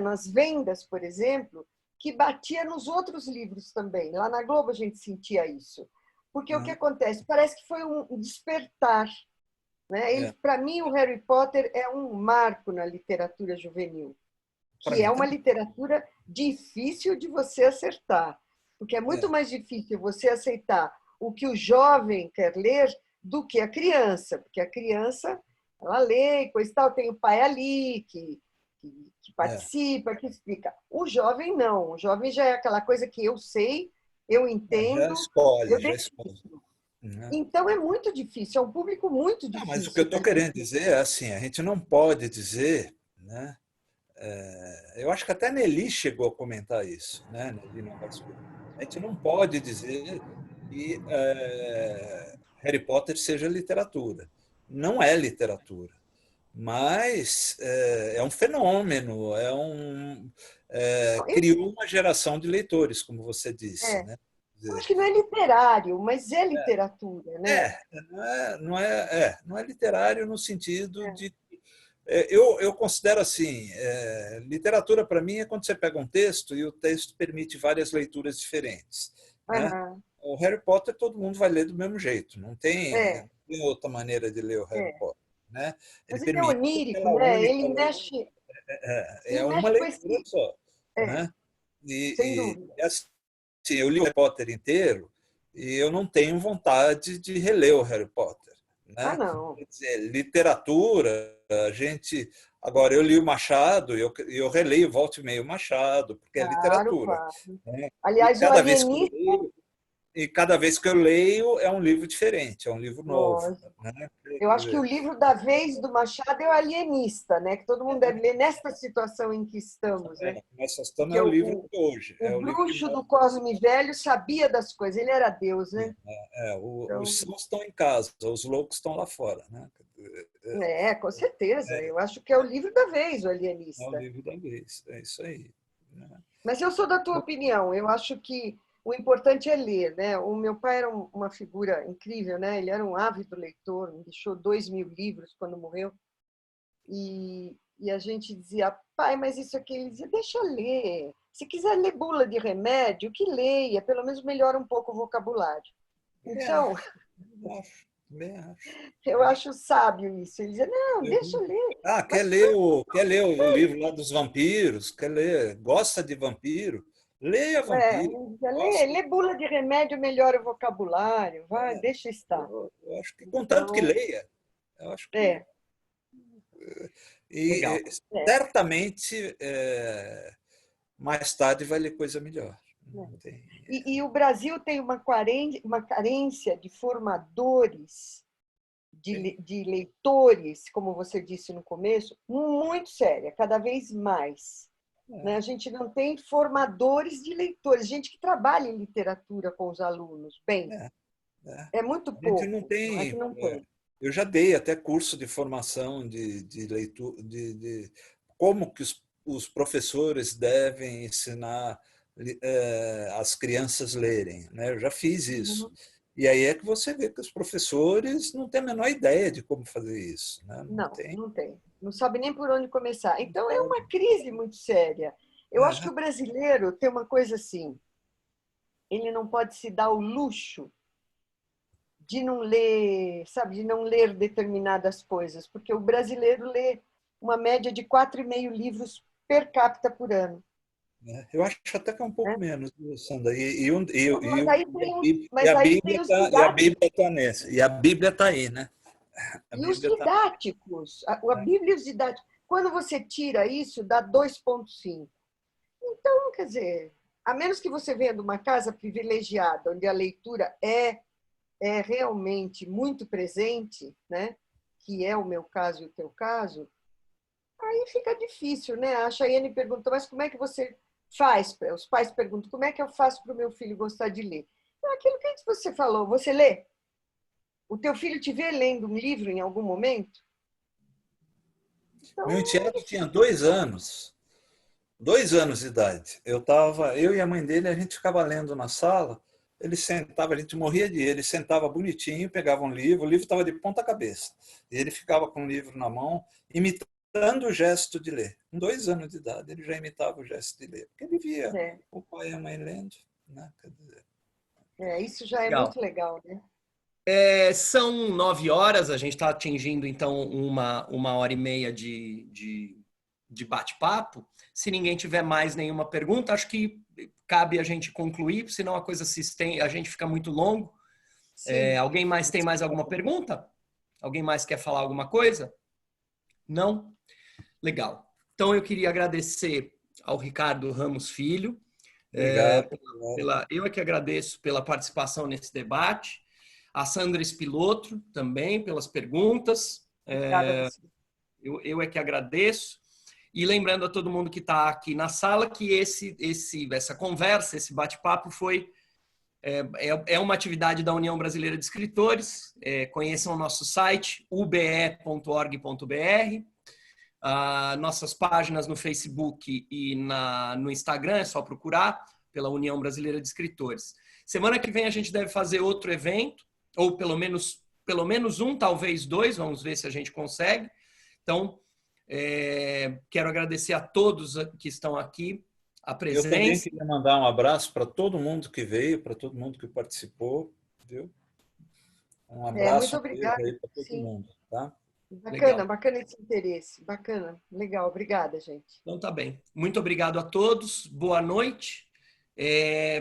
nas vendas, por exemplo, que batia nos outros livros também. Lá na Globo a gente sentia isso, porque o que acontece? Parece que foi um despertar, né? Para mim, o Harry Potter é um marco na literatura juvenil, que é uma literatura difícil de você acertar, porque é muito mais difícil você aceitar o que o jovem quer ler do que a criança, porque a criança, ela lê, coisa e tal, tem o pai ali que participa, que explica. O jovem não, o jovem já é aquela coisa que eu sei, eu entendo, já escolhe. Então é muito difícil, é um público muito difícil. Mas o que eu estou querendo dizer é assim, a gente não pode dizer, né? Eu acho que até Nelly chegou a comentar isso, né? A gente não pode dizer que Harry Potter seja literatura. Não é literatura, mas é um fenômeno, criou uma geração de leitores, como você disse. Né? Eu acho que não é literário, mas é literatura. Né? Não é literário no sentido de... Eu considero assim, literatura para mim é quando você pega um texto e o texto permite várias leituras diferentes. Né? O Harry Potter todo mundo vai ler do mesmo jeito, não tem outra maneira de ler o Harry Potter. Né? Mas ele é onírico, né? Ele mexe... É uma leitura só. Né? Sem dúvida. Assim, eu li o Harry Potter inteiro e eu não tenho vontade de reler o Harry Potter. Né? Não. Quer dizer, literatura, a gente... Agora, eu li o Machado e eu releio volta e meia o Machado, porque é literatura. Claro. Né? Aliás, o alienista... E cada vez que eu leio é um livro diferente, é um livro novo. Né? Eu acho que o livro da vez do Machado é o Alienista, né? Que todo mundo deve ler nesta situação em que estamos. Né? Nós estamos o livro de hoje. O bruxo do Cosme Velho sabia das coisas, ele era Deus, né? Os sãos estão em casa, os loucos estão lá fora. Né? Com certeza. Eu acho que é o livro da vez, o Alienista. É o livro da vez, é isso aí. Mas eu sou da tua opinião. Eu acho que o importante é ler, né? O meu pai era uma figura incrível, né? Ele era um ávido leitor, me deixou 2.000 livros quando morreu. E a gente dizia, pai, mas isso aqui, ele dizia, deixa eu ler. Se quiser ler bula de remédio, que leia, pelo menos melhora um pouco o vocabulário. Então, eu acho sábio isso. Ele dizia, não, deixa eu ler. Quer ler o livro lá dos vampiros? Quer ler? Gosta de vampiro? Leia vampiro. Lê bula de remédio, melhora o vocabulário. Vai, deixa estar. Eu acho que, contanto que leia, eu acho que... E certamente, mais tarde, vai ler coisa melhor. E o Brasil tem uma carência de formadores, de leitores, como você disse no começo, muito séria, cada vez mais. A gente não tem formadores de leitores, gente que trabalha em literatura com os alunos. Bem, é muito pouco. Não tem. Eu já dei até curso de formação de leitura, de como que os professores devem ensinar as crianças lerem, né? Eu já fiz isso. E aí é que você vê que os professores não têm a menor ideia de como fazer isso. Né? Não tem. Não sabe nem por onde começar. Então, é uma crise muito séria. Eu acho que o brasileiro tem uma coisa assim, ele não pode se dar o luxo de não ler, sabe, de não ler determinadas coisas, porque o brasileiro lê uma média de 4,5 livros per capita por ano. Eu acho até que é um pouco menos, Sandra. E a Bíblia está aí, né? E os didáticos, a Bíblia e os didáticos. Quando você tira isso, dá 2,5. Então, quer dizer, a menos que você venha de uma casa privilegiada, onde a leitura é realmente muito presente, né? Que é o meu caso e o teu caso, aí fica difícil, né? A Chayane perguntou, mas como é que você faz? Os pais perguntam, como é que eu faço para o meu filho gostar de ler? Aquilo que você falou, você lê? O teu filho te vê lendo um livro em algum momento? Então, meu enteado tinha 2 anos. 2 anos de idade. Eu e a mãe dele, a gente ficava lendo na sala, ele sentava, a gente morria de ele sentava bonitinho, pegava um livro, o livro estava de ponta cabeça. E ele ficava com o livro na mão, imitando o gesto de ler. Com 2 anos de idade, ele já imitava o gesto de ler. Porque ele via o pai e a mãe lendo. Né? Quer dizer... isso já é muito legal, né? São 9 horas, a gente está atingindo, então, 1h30 de bate-papo. Se ninguém tiver mais nenhuma pergunta, acho que cabe a gente concluir, senão a coisa se estende, a gente fica muito longo. Alguém mais tem mais alguma pergunta? Alguém mais quer falar alguma coisa? Não? Legal. Então, eu queria agradecer ao Ricardo Ramos Filho. Obrigado. Eu é que agradeço pela participação nesse debate. A Sandra Espilotro também, pelas perguntas. Eu é que agradeço. E lembrando a todo mundo que está aqui na sala que essa conversa, esse bate-papo é uma atividade da União Brasileira de Escritores. Conheçam o nosso site, ube.org.br, nossas páginas no Facebook e no Instagram, é só procurar pela União Brasileira de Escritores. Semana que vem a gente deve fazer outro evento, ou pelo menos um, talvez 2, vamos ver se a gente consegue. Então, quero agradecer a todos que estão aqui, a presença. Eu também queria mandar um abraço para todo mundo que veio, para todo mundo que participou. Viu? Um abraço muito obrigada. Aí para todo mundo. Tá? Bacana esse interesse. Bacana, legal. Obrigada, gente. Então tá bem. Muito obrigado a todos. Boa noite.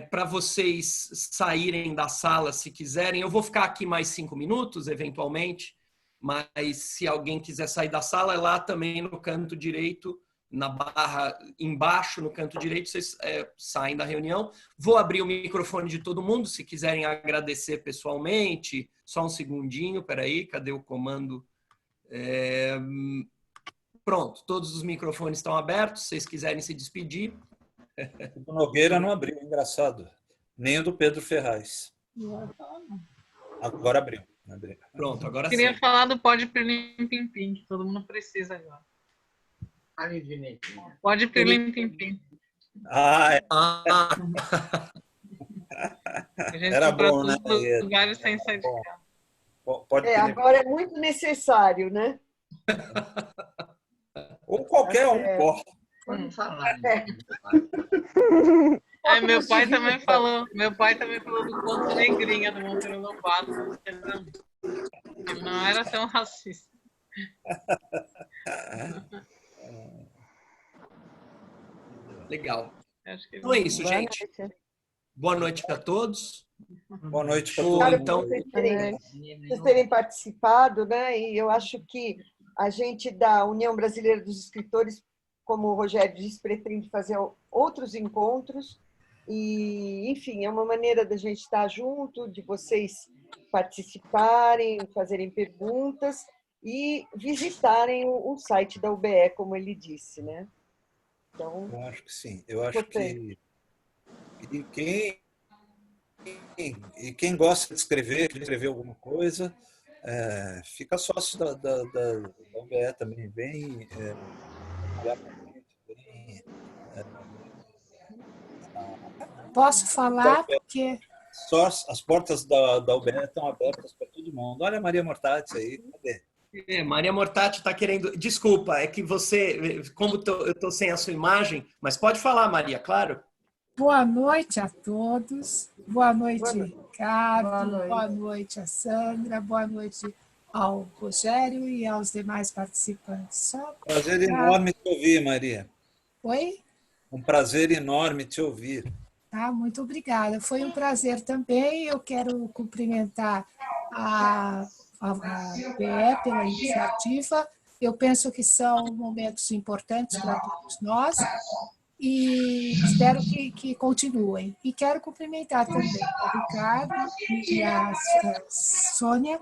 Para vocês saírem da sala, se quiserem, eu vou ficar aqui mais 5 minutos, eventualmente, mas se alguém quiser sair da sala, é lá também no canto direito, na barra embaixo, no canto direito, vocês saem da reunião. Vou abrir o microfone de todo mundo, se quiserem agradecer pessoalmente. Só um segundinho, peraí, cadê o comando? Pronto, todos os microfones estão abertos, se vocês quiserem se despedir. O do Nogueira não abriu, engraçado. Nem o do Pedro Ferraz. Agora abriu. Pronto, agora sim. Queria falar do Pode Pirlim Pim Pim, que todo mundo precisa agora. Pode Pirlim Pim Pim. Ah, é. A gente Era compra bom, né? todos os lugares sem sair de casa. Pode agora é muito necessário, né? Ou qualquer um, importa. Vamos falar. Meu pai também falou do conto Negrinha, do Monteiro Lobato. Não era tão racista. Legal. Então é isso, gente. Boa noite a todos. Boa noite para todos. Então, vocês terem participado, né? E eu acho que a gente da União Brasileira dos Escritores, como o Rogério disse, pretende fazer outros encontros. E, enfim, é uma maneira da gente estar junto, de vocês participarem, fazerem perguntas e visitarem o site da UBE, como ele disse, né? Então, eu acho que sim. Eu acho que quem gosta de escrever alguma coisa, fica sócio da UBE também, bem Posso falar? Porque as portas da UBE estão abertas para todo mundo. Olha a Maria Mortati aí, cadê? Maria Mortati está querendo... Desculpa, é que você... Como eu estou sem a sua imagem, mas pode falar, Maria, claro. boa noite a todos. Boa noite, Ricardo. Boa noite a Sandra. Boa noite ao Rogério e aos demais participantes. Prazer enorme te ouvir, Maria. Oi? Um prazer enorme te ouvir. Muito obrigada. Foi um prazer também. Eu quero cumprimentar a UBE pela iniciativa. Eu penso que são momentos importantes para todos nós e espero que continuem. E quero cumprimentar também o Ricardo e a Sônia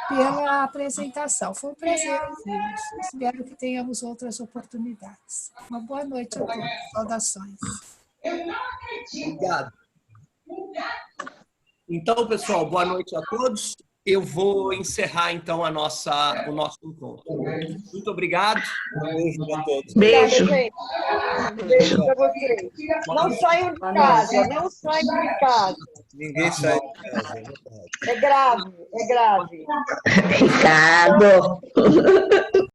pela apresentação. Foi um prazer ouvi-los. Espero que tenhamos outras oportunidades. Uma boa noite a todos. Saudações. Obrigado. Então, pessoal, boa noite a todos. Eu vou encerrar, então, o nosso encontro. Muito obrigado. Beijo para todos. Beijo. Beijo para vocês. Não saiam de casa, não saiam de casa. Ninguém sai de casa, é verdade. É grave, é grave. Ricardo.